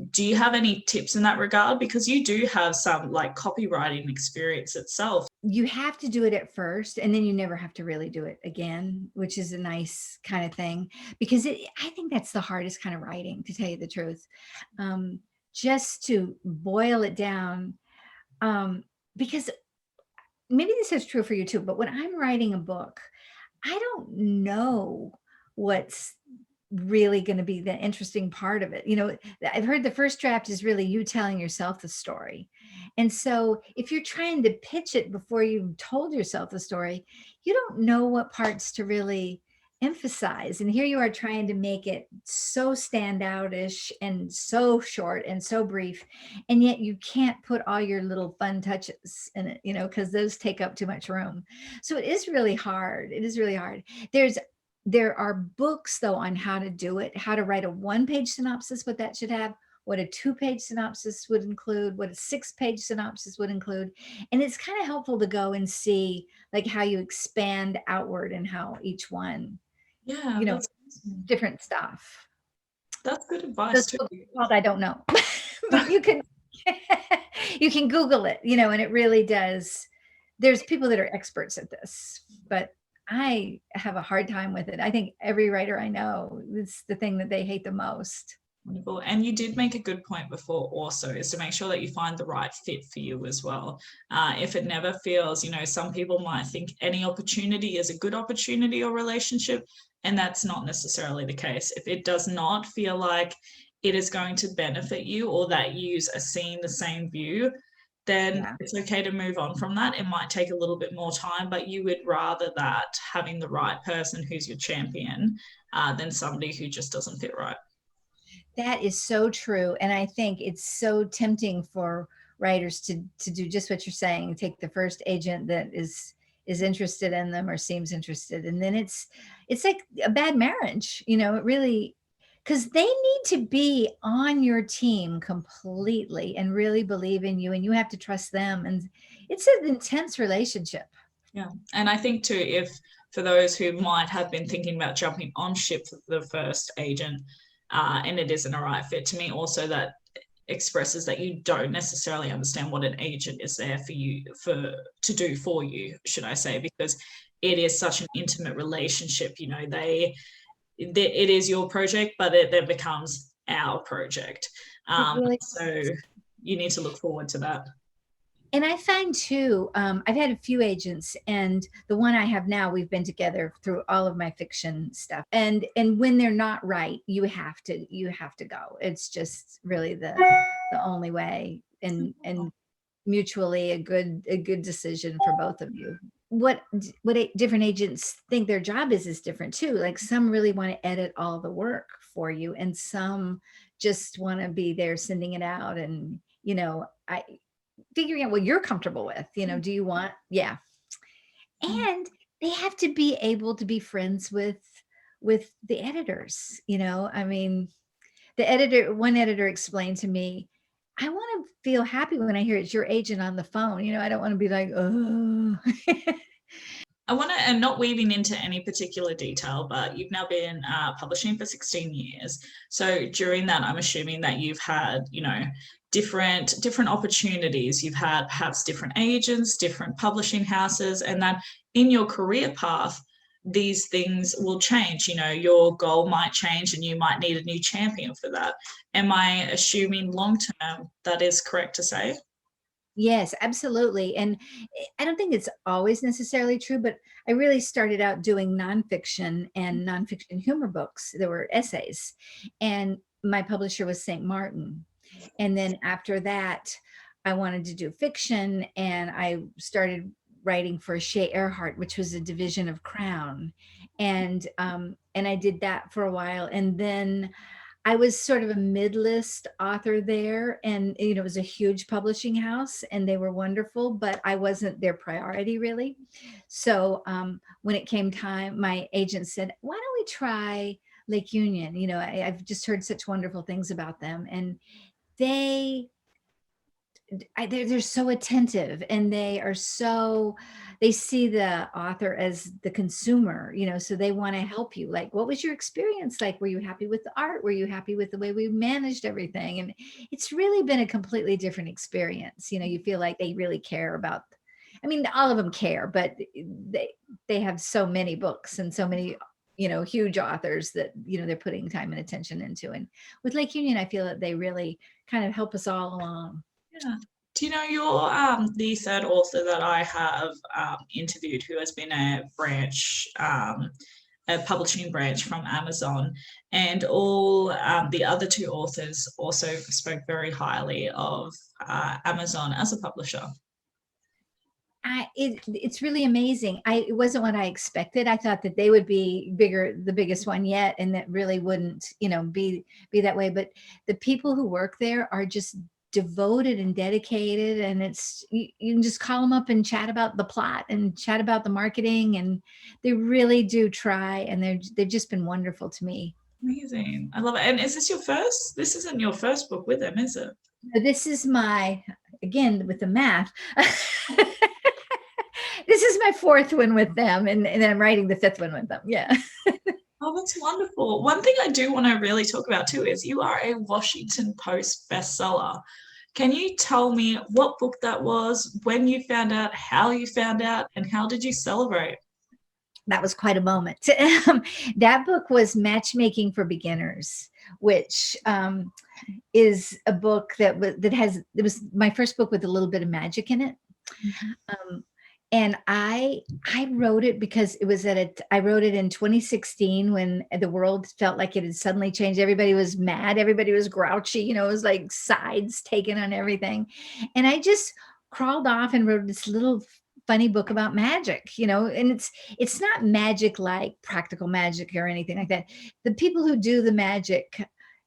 Speaker 1: Do you have any tips in that regard? Because you do have some copywriting experience itself.
Speaker 2: You have to do it at first, and then you never have to really do it again, which is a nice kind of thing, because I think that's the hardest kind of writing, to tell you the truth. Just to boil it down, because maybe this is true for you too, but when I'm writing a book, I don't know what's really going to be the interesting part of it. I've heard the first draft is really you telling yourself the story. And so if you're trying to pitch it before you've told yourself the story, you don't know what parts to really emphasize. And here you are trying to make it so standout-ish and so short and so brief, and yet you can't put all your little fun touches in it, because those take up too much room. So it is really hard. It is really hard. There are books though on how to do it, how to write a 1-page synopsis, what that should have, what a 2-page synopsis would include, what a 6-page synopsis would include. And it's kind of helpful to go and see how you expand outward and how each one, different stuff.
Speaker 1: That's good advice too.
Speaker 2: I don't know, but you can Google it, and it really does. There's people that are experts at this, but I have a hard time with it. I think every writer I know, it's the thing that they hate the most.
Speaker 1: Wonderful. And you did make a good point before also, is to make sure that you find the right fit for you as well. If it never feels, some people might think any opportunity is a good opportunity or relationship, and that's not necessarily the case. If it does not feel like it is going to benefit you, or that you are seeing the same view, then it's okay to move on from that. It might take a little bit more time, but you would rather that having the right person who's your champion than somebody who just doesn't fit right.
Speaker 2: That is so true. And I think it's so tempting for writers to do just what you're saying, take the first agent that is interested in them or seems interested. And then it's like a bad marriage, it really, because they need to be on your team completely and really believe in you, and you have to trust them. And it's an intense relationship.
Speaker 1: Yeah. And I think too, if for those who might have been thinking about jumping on ship with the first agent, and it isn't a right fit, to me also that expresses that you don't necessarily understand what an agent is there for you to do for you, should I say, because it is such an intimate relationship. It is your project, but it then becomes our project.
Speaker 2: Really,
Speaker 1: So you need to look forward to that.
Speaker 2: and I find too, I've had a few agents, and the one I have now, we've been together through all of my fiction stuff. And when they're not right, you have to go. It's just really the only way, and mutually a good decision for both of you. What different agents think their job is different too. Like some really want to edit all the work for you, and some just want to be there sending it out. And I figuring out what you're comfortable with. Do you want, yeah. And they have to be able to be friends with the editors. I mean, one editor explained to me, I want to feel happy when I hear it's your agent on the phone. I don't want to be like, oh.
Speaker 1: I want to, and not weaving into any particular detail, but you've now been publishing for 16 years. So during that, I'm assuming that you've had, different opportunities. You've had perhaps different agents, different publishing houses, and that in your career path, these things will change. Your goal might change and you might need a new champion for that. Am I assuming long term that is correct to say?
Speaker 2: Yes, absolutely. And I don't think it's always necessarily true, but I really started out doing nonfiction and nonfiction humor books. There were essays, and my publisher was St. Martin. And then after that, I wanted to do fiction, and I started writing for Shea Earhart, which was a division of Crown. And I did that for a while. And then I was sort of a mid-list author there, and it was a huge publishing house, and they were wonderful, but I wasn't their priority really. So when it came time, my agent said, "Why don't we try Lake Union?" I've just heard such wonderful things about them, and they they're so attentive, and they see the author as the consumer, so they want to help you. Like, what was your experience like? Were you happy with the art? Were you happy with the way we managed everything? And it's really been a completely different experience. You feel like they really care about, I mean, all of them care, but they have so many books and so many huge authors that they're putting time and attention into. And with Lake Union, I feel that they really kind of help us all along.
Speaker 1: Yeah. Do you know you're the third author that I have interviewed who has been a publishing branch from Amazon, and all the other two authors also spoke very highly of Amazon as a publisher.
Speaker 2: It's really amazing. It wasn't what I expected. I thought that they would be the biggest one yet, and that really wouldn't, be that way. But the people who work there are just devoted and dedicated, and you can just call them up and chat about the plot and chat about the marketing, and they really do try, and they've just been wonderful to me.
Speaker 1: Amazing. I love it. And is this your first? This isn't your first book with them, is it?
Speaker 2: This is again, with the math. This is my fourth one with them, and then I'm writing the fifth one with them. Yeah.
Speaker 1: Oh, that's wonderful. One thing I do want to really talk about too is you are a Washington Post bestseller. Can you tell me what book that was, when you found out, how you found out, and how did you celebrate?
Speaker 2: That was quite a moment. That book was Matchmaking for Beginners, which is a book it was my first book with a little bit of magic in it. Mm-hmm. And I wrote it because I wrote it in 2016 when the world felt like it had suddenly changed. Everybody was mad. Everybody was grouchy. It was like sides taken on everything. And I just crawled off and wrote this little funny book about magic, and it's not magic like practical magic or anything like that. The people who do the magic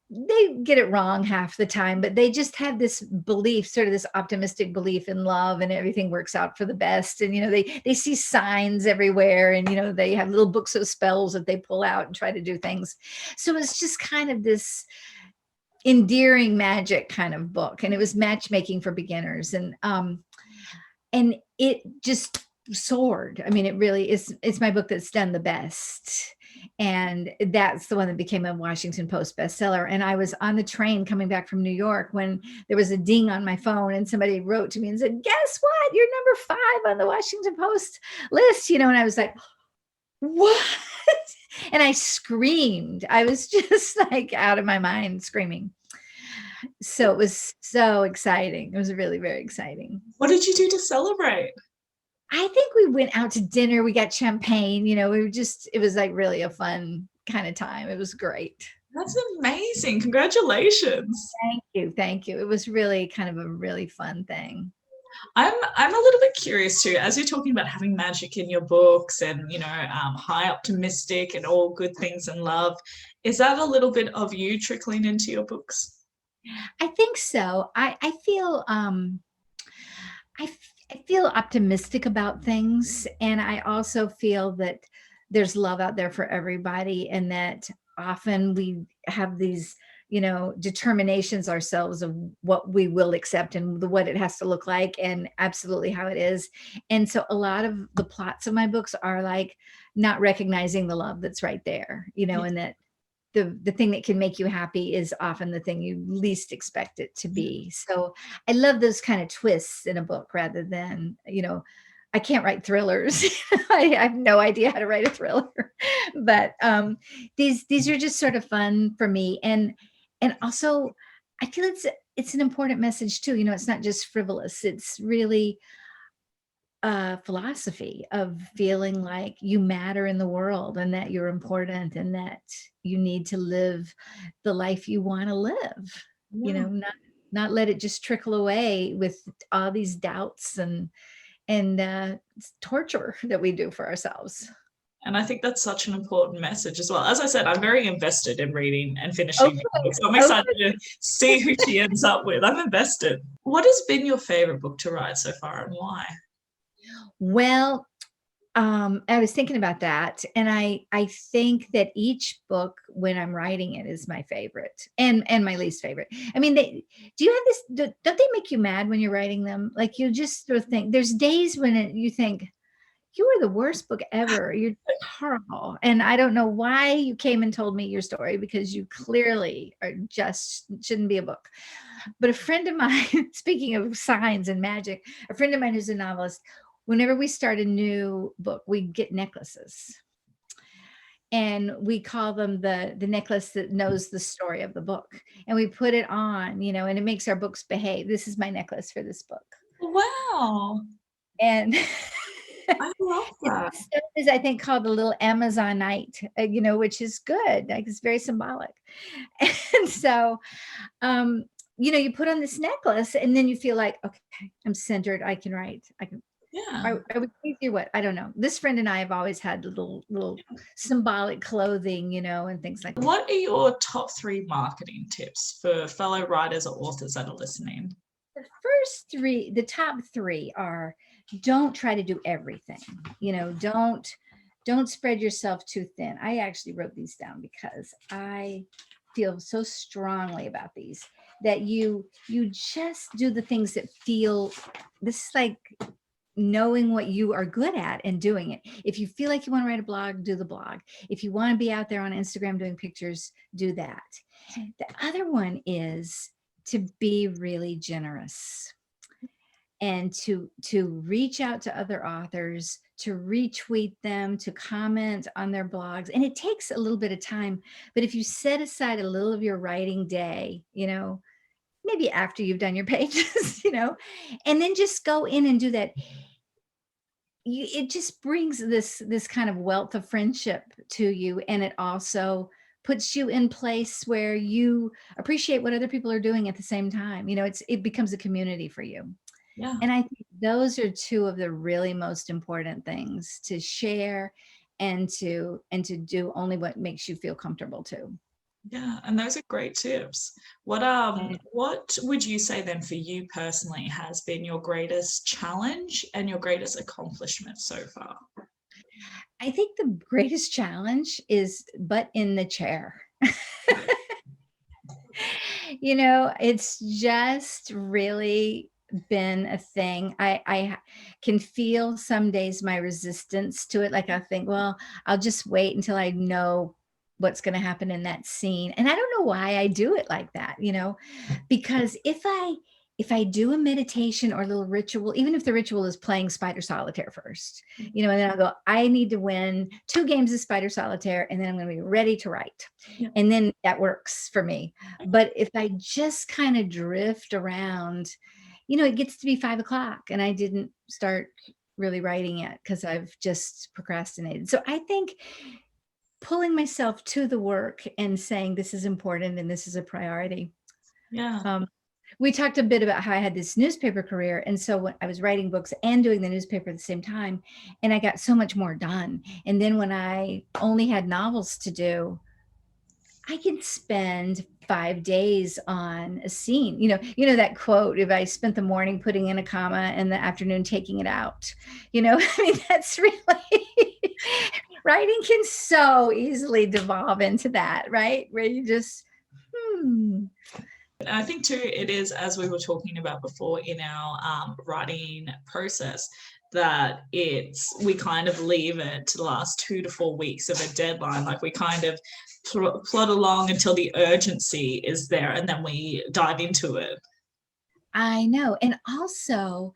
Speaker 2: they get it wrong half the time, but they just have this belief, sort of this optimistic belief in love, and everything works out for the best. And, they see signs everywhere, and, they have little books of spells that they pull out and try to do things. So it's just kind of this endearing magic kind of book. And it was matchmaking for beginners. And it just soared. I mean, it really is, it's my book that's done the best. And that's the one that became a Washington Post bestseller. And I was on the train coming back from New York when there was a ding on my phone, and somebody wrote to me and said, "Guess what? You're number 5 on the Washington Post list." And I was like, "What?" And I screamed. I was just like out of my mind screaming. So it was so exciting. It was really very exciting.
Speaker 1: What did you do to celebrate?
Speaker 2: I think we went out to dinner. We got champagne. It was like really a fun kind of time. It was great.
Speaker 1: That's amazing. Congratulations.
Speaker 2: Thank you. Thank you. It was really kind of a really fun thing.
Speaker 1: I'm a little bit curious too, as you're talking about having magic in your books and, high optimistic and all good things in love. Is that a little bit of you trickling into your books?
Speaker 2: I think so. I feel I feel optimistic about things, and I also feel that there's love out there for everybody, and that often we have these, determinations ourselves of what we will accept and what it has to look like, and absolutely how it is. And so a lot of the plots of my books are like not recognizing the love that's right there, and that the thing that can make you happy is often the thing you least expect it to be. So I love those kind of twists in a book, rather than, I can't write thrillers. I have no idea how to write a thriller, but these are just sort of fun for me. And also I feel it's an important message too. It's not just frivolous. It's really a philosophy of feeling like you matter in the world, and that you're important, and that you need to live the life you want to live.
Speaker 1: Yeah.
Speaker 2: Not let it just trickle away with all these doubts and torture that we do for ourselves.
Speaker 1: And I think that's such an important message as well. As I said, I'm very invested in reading and finishing the book, so I'm excited to see who she ends up with. I'm invested. What has been your favorite book to write so far, and why?
Speaker 2: Well, I was thinking about that, and I think that each book, when I'm writing it, is my favorite and my least favorite. I mean, do you have this? Don't they make you mad when you're writing them? Like, you just sort of think there's days when you think you are the worst book ever. You're horrible, and I don't know why you came and told me your story, because you clearly are just shouldn't be a book. But a friend of mine, speaking of signs and magic, a friend of mine who's a novelist, whenever we start a new book, we get necklaces, and we call them the necklace that knows the story of the book. And we put it on, and it makes our books behave. This is my necklace for this book.
Speaker 1: Wow.
Speaker 2: And
Speaker 1: I love that.
Speaker 2: is, I think, called the little Amazonite, which is good. Like, it's very symbolic. And so, you put on this necklace, and then you feel like, okay, I'm centered. I can write.
Speaker 1: Yeah.
Speaker 2: Are we crazy or what? I don't know. This friend and I have always had little symbolic clothing, and things like that.
Speaker 1: What are your top 3 marketing tips for fellow writers or authors that are listening?
Speaker 2: The top 3 are: don't try to do everything. Don't spread yourself too thin. I actually wrote these down because I feel so strongly about these, that you just do the things that feel, this is like knowing what you are good at and doing it. If you feel like you want to write a blog, do the blog. If you want to be out there on Instagram doing pictures, do that. The other one is to be really generous, and to reach out to other authors, to retweet them, to comment on their blogs. And it takes a little bit of time, but if you set aside a little of your writing day, maybe after you've done your pages, and then just go in and do that, it just brings this kind of wealth of friendship to you. And it also puts you in place where you appreciate what other people are doing at the same time. It becomes a community for you.
Speaker 1: Yeah.
Speaker 2: And I think those are 2 of the really most important things to share, and to do only what makes you feel comfortable too.
Speaker 1: Yeah, and those are great tips. What would you say then for you personally has been your greatest challenge and your greatest accomplishment so far?
Speaker 2: I think the greatest challenge is butt in the chair. It's just really been a thing. I can feel some days my resistance to it. Like I think, well, I'll just wait until I know what's going to happen in that scene. And I don't know why I do it like that, because if I do a meditation or a little ritual, even if the ritual is playing Spider Solitaire first, and then I'll go, I need to win 2 games of Spider Solitaire, and then I'm going to be ready to write.
Speaker 1: Yeah.
Speaker 2: And then that works for me. But if I just kind of drift around, it gets to be 5 o'clock and I didn't start really writing yet because I've just procrastinated. So I think pulling myself to the work and saying this is important and this is a priority.
Speaker 1: Yeah.
Speaker 2: We talked a bit about how I had this newspaper career. And so when I was writing books and doing the newspaper at the same time, and I got so much more done. And then when I only had novels to do, I can spend 5 days on a scene. That quote, if I spent the morning putting in a comma and the afternoon taking it out, that's really, writing can so easily devolve into that, right? Where you just,
Speaker 1: I think too, it is, as we were talking about before in our writing process, that we kind of leave it to the last 2 to 4 weeks of a deadline. Like we kind of plod along until the urgency is there and then we dive into it.
Speaker 2: I know. And also,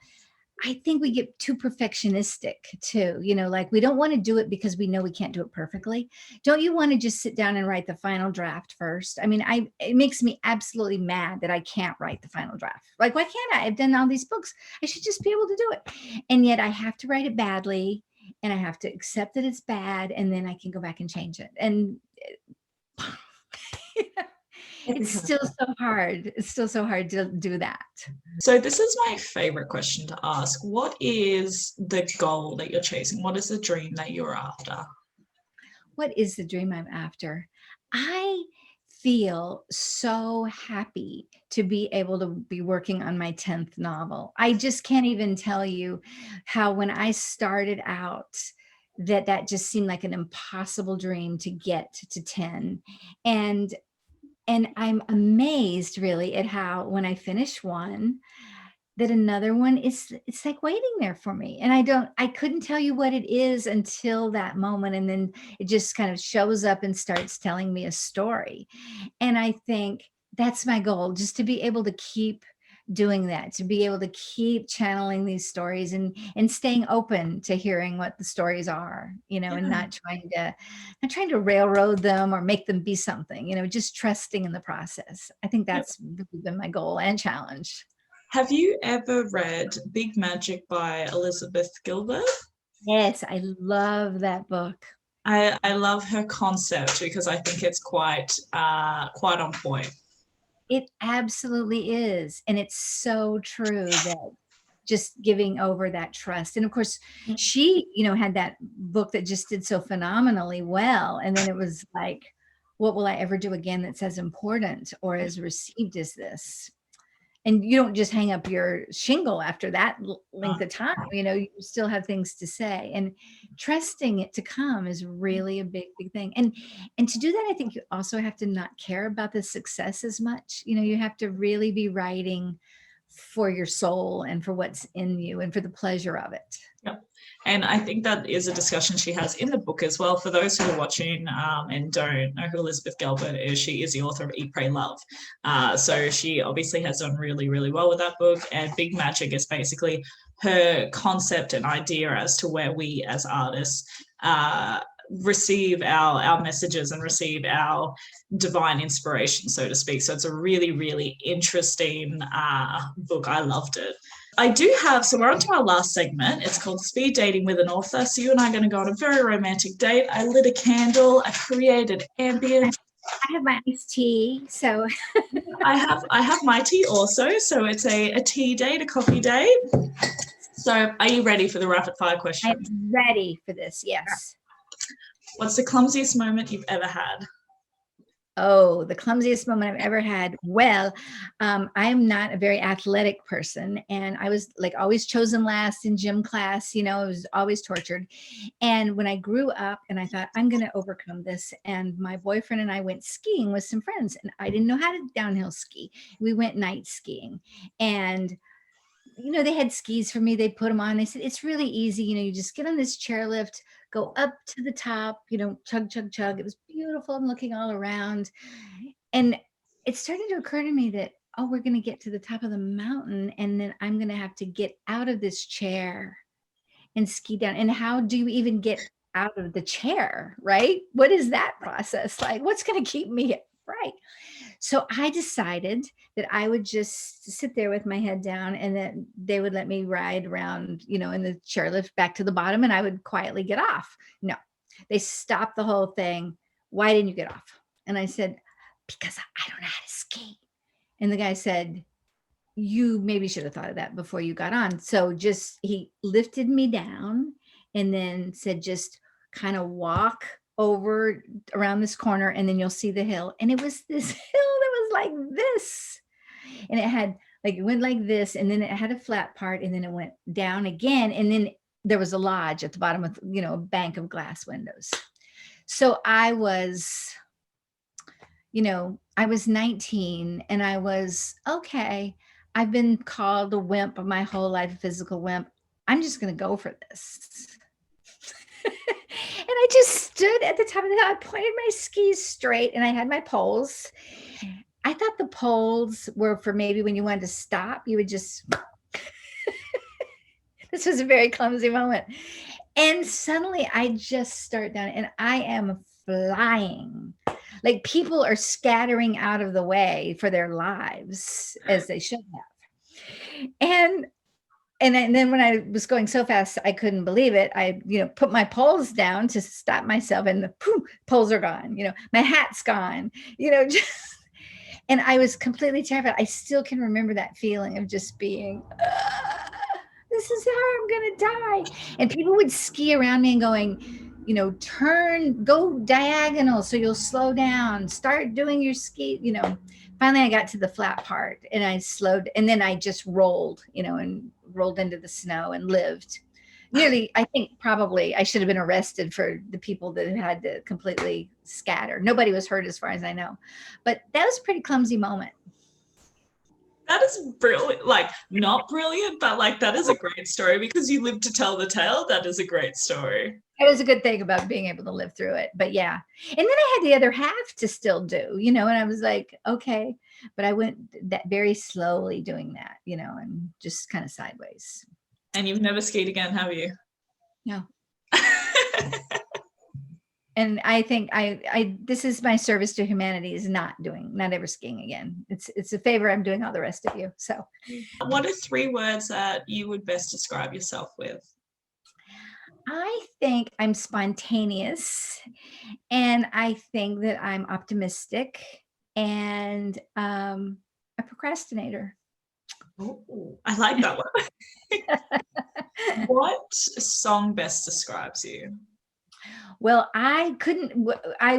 Speaker 2: I think we get too perfectionistic too, like we don't want to do it because we know we can't do it perfectly. Don't you want to just sit down and write the final draft first? It makes me absolutely mad that I can't write the final draft. Like, why can't I? I've done all these books. I should just be able to do it. And yet I have to write it badly and I have to accept that it's bad. And then I can go back and change it. And it's still so hard. It's still so hard to do that.
Speaker 1: So this is my favorite question to ask. What is the goal that you're chasing? What is the dream that you're after?
Speaker 2: What is the dream I'm after? I feel so happy to be able to be working on my 10th novel. I just can't even tell you how when I started out, that just seemed like an impossible dream to get to 10. And I'm amazed really at how when I finish one, that another one it's like waiting there for me. And I couldn't tell you what it is until that moment. And then it just kind of shows up and starts telling me a story. And I think that's my goal, just to be able to keep doing that, to be able to keep channeling these stories and staying open to hearing what the stories are, and not trying to railroad them or make them be something, just trusting in the process. I think that's been my goal and challenge.
Speaker 1: Have you ever read Big Magic by Elizabeth Gilbert?
Speaker 2: Yes, I love that book.
Speaker 1: I love her concept because I think it's quite on point.
Speaker 2: It absolutely is. And it's so true that just giving over that trust. And of course, she, had that book that just did so phenomenally well. And then it was like, what will I ever do again that's as important or as received as this? And you don't just hang up your shingle after that length of time, you still have things to say, and trusting it to come is really a big, big thing. And to do that, I think you also have to not care about the success as much. You have to really be writing for your soul and for what's in you and for the pleasure of it.
Speaker 1: Yep. And I think that is a discussion she has in the book as well. For those who are watching and don't know who Elizabeth Gilbert is, she is the author of Eat, Pray, Love. So she obviously has done really, really well with that book. And Big Magic is basically her concept and idea as to where we as artists receive our messages and receive our divine inspiration, so to speak. So it's a really, really interesting book. I loved it. I do have, so we're on to our last segment. It's called Speed Dating with an Author. So you and I are going to go on a very romantic date. I lit a candle. I created ambience.
Speaker 2: I have my iced tea, so
Speaker 1: I have my tea also. So it's a tea date, a coffee date. So are you ready for the rapid fire question?
Speaker 2: I'm ready for this. Yes.
Speaker 1: What's the clumsiest moment you've ever had?
Speaker 2: Oh, the clumsiest moment I've ever had. Well, I'm not a very athletic person, and I was like always chosen last in gym class. I was always tortured. And when I grew up and I thought, I'm going to overcome this, and my boyfriend and I went skiing with some friends, and I didn't know how to downhill ski. We went night skiing, and they had skis for me. They put them on. They said, it's really easy. You just get on this chairlift, go up to the top, chug, chug, chug. It was beautiful. I'm looking all around. And it started to occur to me that, oh, we're going to get to the top of the mountain. And then I'm going to have to get out of this chair and ski down. And how do you even get out of the chair, right? What is that process like? What's going to keep me right? So I decided that I would just sit there with my head down, and that they would let me ride around, in the chairlift back to the bottom, and I would quietly get off. No, they stopped the whole thing. Why didn't you get off? And I said, because I don't know how to ski. And the guy said, you maybe should have thought of that before you got on. So he lifted me down and then said, just kind of walk over around this corner, and then you'll see the hill. And it was this hill that was like this, and it went like this, and then it had a flat part, and then it went down again, and then there was a lodge at the bottom with a bank of glass windows. So I was 19, and I was, okay, I've been called a wimp my whole life, a physical wimp. I'm just going to go for this. And I just stood at the top of the hill. I pointed my skis straight, and I had my poles. I thought the poles were for maybe when you wanted to stop, you would just, this was a very clumsy moment. And suddenly I just start down, and I am flying. Like people are scattering out of the way for their lives, as they should have. And then when I was going so fast, I couldn't believe it. I, put my poles down to stop myself, and the poles are gone. My hat's gone. And I was completely terrified. I still can remember that feeling of just being, this is how I'm going to die. And people would ski around me and going, go diagonal so you'll slow down. Start doing your ski. Finally I got to the flat part, and I slowed, and then I just rolled, and rolled into the snow and lived. Nearly, I think probably I should have been arrested for the people that had to completely scatter. Nobody was hurt as far as I know, but that was a pretty clumsy moment.
Speaker 1: That is brilliant. Like, not brilliant, but like that is a great story because you lived to tell the tale. That is a great story.
Speaker 2: It was a good thing about being able to live through it. But yeah. And then I had the other half to still do, and I was like, okay, but I went that very slowly doing that, and just kind of sideways.
Speaker 1: And you've never skied again, have you?
Speaker 2: No. And I think this is my service to humanity, is not ever skiing again. It's a favor I'm doing all the rest of you. So
Speaker 1: what are 3 words that you would best describe yourself with?
Speaker 2: I think I'm spontaneous, and I think that I'm optimistic, and a procrastinator.
Speaker 1: Oh, I like that one. What song best describes you?
Speaker 2: Well, I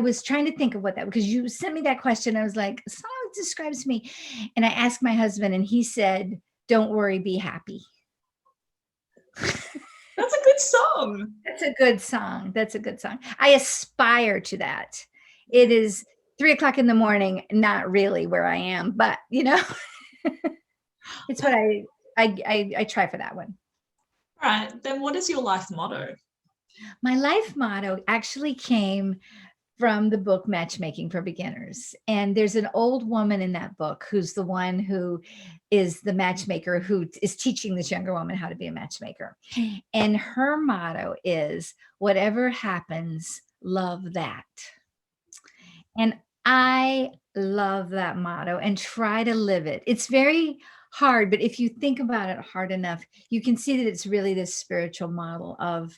Speaker 2: was trying to think of what that, because you sent me that question. I was like, a song that describes me. And I asked my husband, and he said, don't worry, be happy.
Speaker 1: That's a good song.
Speaker 2: That's a good song. That's a good song. I aspire to that. It is 3 o'clock in the morning, not really where I am, but it's what I try for that one.
Speaker 1: All right. Then what is your life motto?
Speaker 2: My life motto actually came from the book Matchmaking for Beginners. And there's an old woman in that book who's the one who is the matchmaker, who is teaching this younger woman how to be a matchmaker. And her motto is, whatever happens, love that. And I love that motto and try to live it. It's very hard, but if you think about it hard enough, you can see that it's really this spiritual model of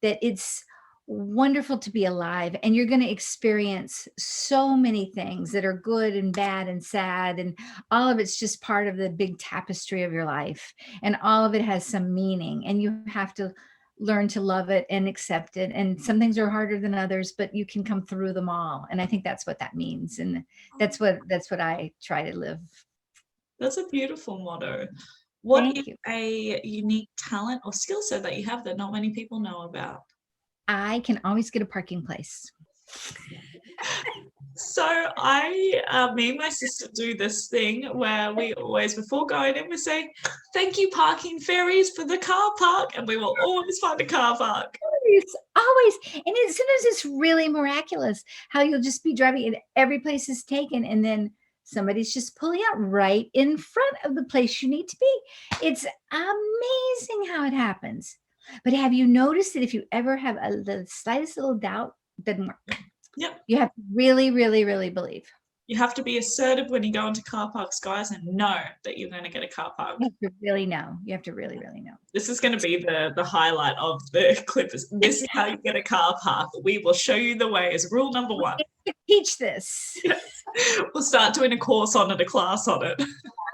Speaker 2: that it's wonderful to be alive, and you're going to experience so many things that are good and bad and sad, and all of it's just part of the big tapestry of your life, and all of it has some meaning, and you have to learn to love it and accept it. And some things are harder than others, but you can come through them all. And I think that's what that means. And that's what I try to live.
Speaker 1: That's a beautiful motto. What
Speaker 2: Thank
Speaker 1: is
Speaker 2: you.
Speaker 1: a unique talent or skill set that you have that not many people know about?
Speaker 2: I can always get a parking place.
Speaker 1: So me and my sister do this thing where we always, before going in, we say, "Thank you, parking fairies, for the car park," and we will always find a car park.
Speaker 2: Always. And sometimes it's really miraculous how you'll just be driving and every place is taken, and then somebody's just pulling out right in front of the place you need to be. It's amazing how it happens. But have you noticed that if you ever have the slightest little doubt, it doesn't work?
Speaker 1: Yep.
Speaker 2: You have to really, really, really believe.
Speaker 1: You have to be assertive when you go into car parks, guys, and know that you're going to get a car park.
Speaker 2: You have to really know. You have to really, really know.
Speaker 1: This is going to be the highlight of the clip. This is how you get a car park. We will show you the way as rule number 1.
Speaker 2: Teach this.
Speaker 1: Yes. We'll start doing a course on it, a class on it.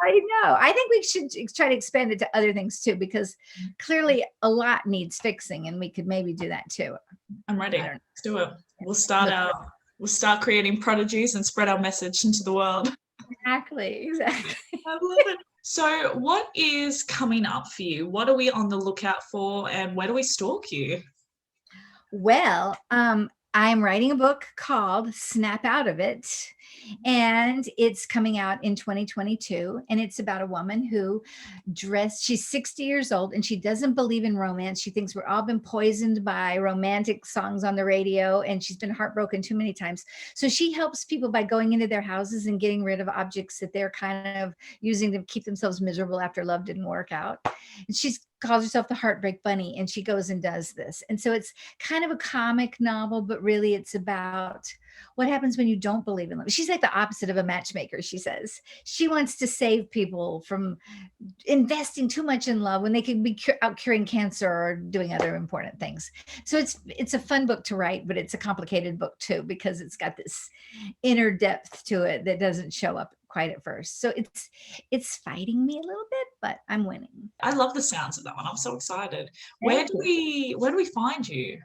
Speaker 2: I know. I think we should try to expand it to other things too, because clearly a lot needs fixing, and we could maybe do that too.
Speaker 1: I'm ready. Let's do it. We'll start creating prodigies and spread our message into the world.
Speaker 2: Exactly.
Speaker 1: I love it. So what is coming up for you? What are we on the lookout for, and where do we stalk you?
Speaker 2: Well, I'm writing a book called Snap Out of It, and it's coming out in 2022. And it's about a woman who she's 60 years old, and she doesn't believe in romance. She thinks we're all been poisoned by romantic songs on the radio, and she's been heartbroken too many times. So she helps people by going into their houses and getting rid of objects that they're kind of using to keep themselves miserable after love didn't work out. And she's calls herself the Heartbreak Bunny, and she goes and does this. And so it's kind of a comic novel, but really it's about what happens when you don't believe in love. She's like the opposite of a matchmaker, she says. She wants to save people from investing too much in love when they could be out curing cancer or doing other important things. So it's a fun book to write, but it's a complicated book too, because it's got this inner depth to it that doesn't show up quite at first. So it's fighting me a little bit, but I'm winning.
Speaker 1: I love the sounds of that one. I'm so excited. Where do we find you?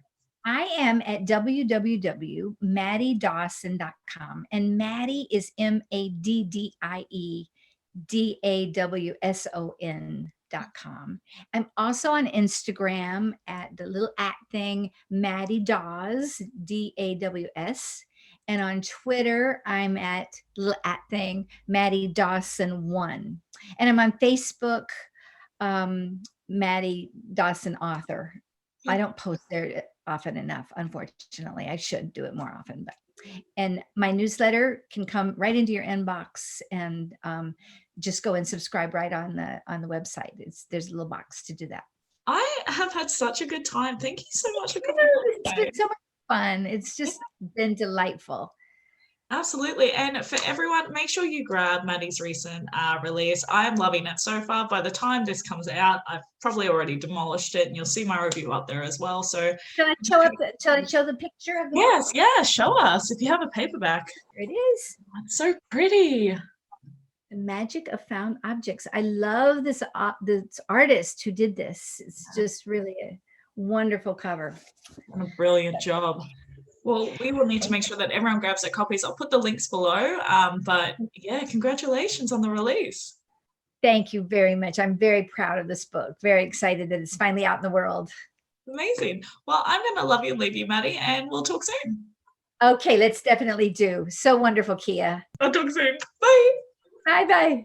Speaker 2: I am at www.maddiedawson.com, and Maddie is MaddieDawson.com. I'm also on Instagram at the little @ thing, Maddie Daws, DAWS. And on Twitter, I'm at little @ thing, Maddie Dawson 1. And I'm on Facebook, Maddie Dawson author. I don't post there often enough, unfortunately. I should do it more often. And my newsletter can come right into your inbox, and just go and subscribe right on the website. There's a little box to do that.
Speaker 1: I have had such a good time. Thank you so much for coming.
Speaker 2: It's been so much fun. It's just been delightful.
Speaker 1: Absolutely. And for everyone, make sure you grab Maddie's recent release. I am loving it so far. By the time this comes out, I've probably already demolished it, and you'll see my review up there as well. So
Speaker 2: shall I show the picture of it?
Speaker 1: Yes, yeah, show us if you have a paperback.
Speaker 2: There it is.
Speaker 1: It's so pretty.
Speaker 2: The magic of found objects. I love this artist who did this. It's just really a wonderful cover.
Speaker 1: A brilliant job. Well, we will need to make sure that everyone grabs their copies. I'll put the links below. But yeah, congratulations on the release.
Speaker 2: Thank you very much. I'm very proud of this book. Very excited that it's finally out in the world.
Speaker 1: Amazing. Well, I'm going to love you and leave you, Maddie, and we'll talk soon.
Speaker 2: Okay, let's definitely do. So wonderful, Kia.
Speaker 1: I'll talk soon. Bye.
Speaker 2: Bye-bye.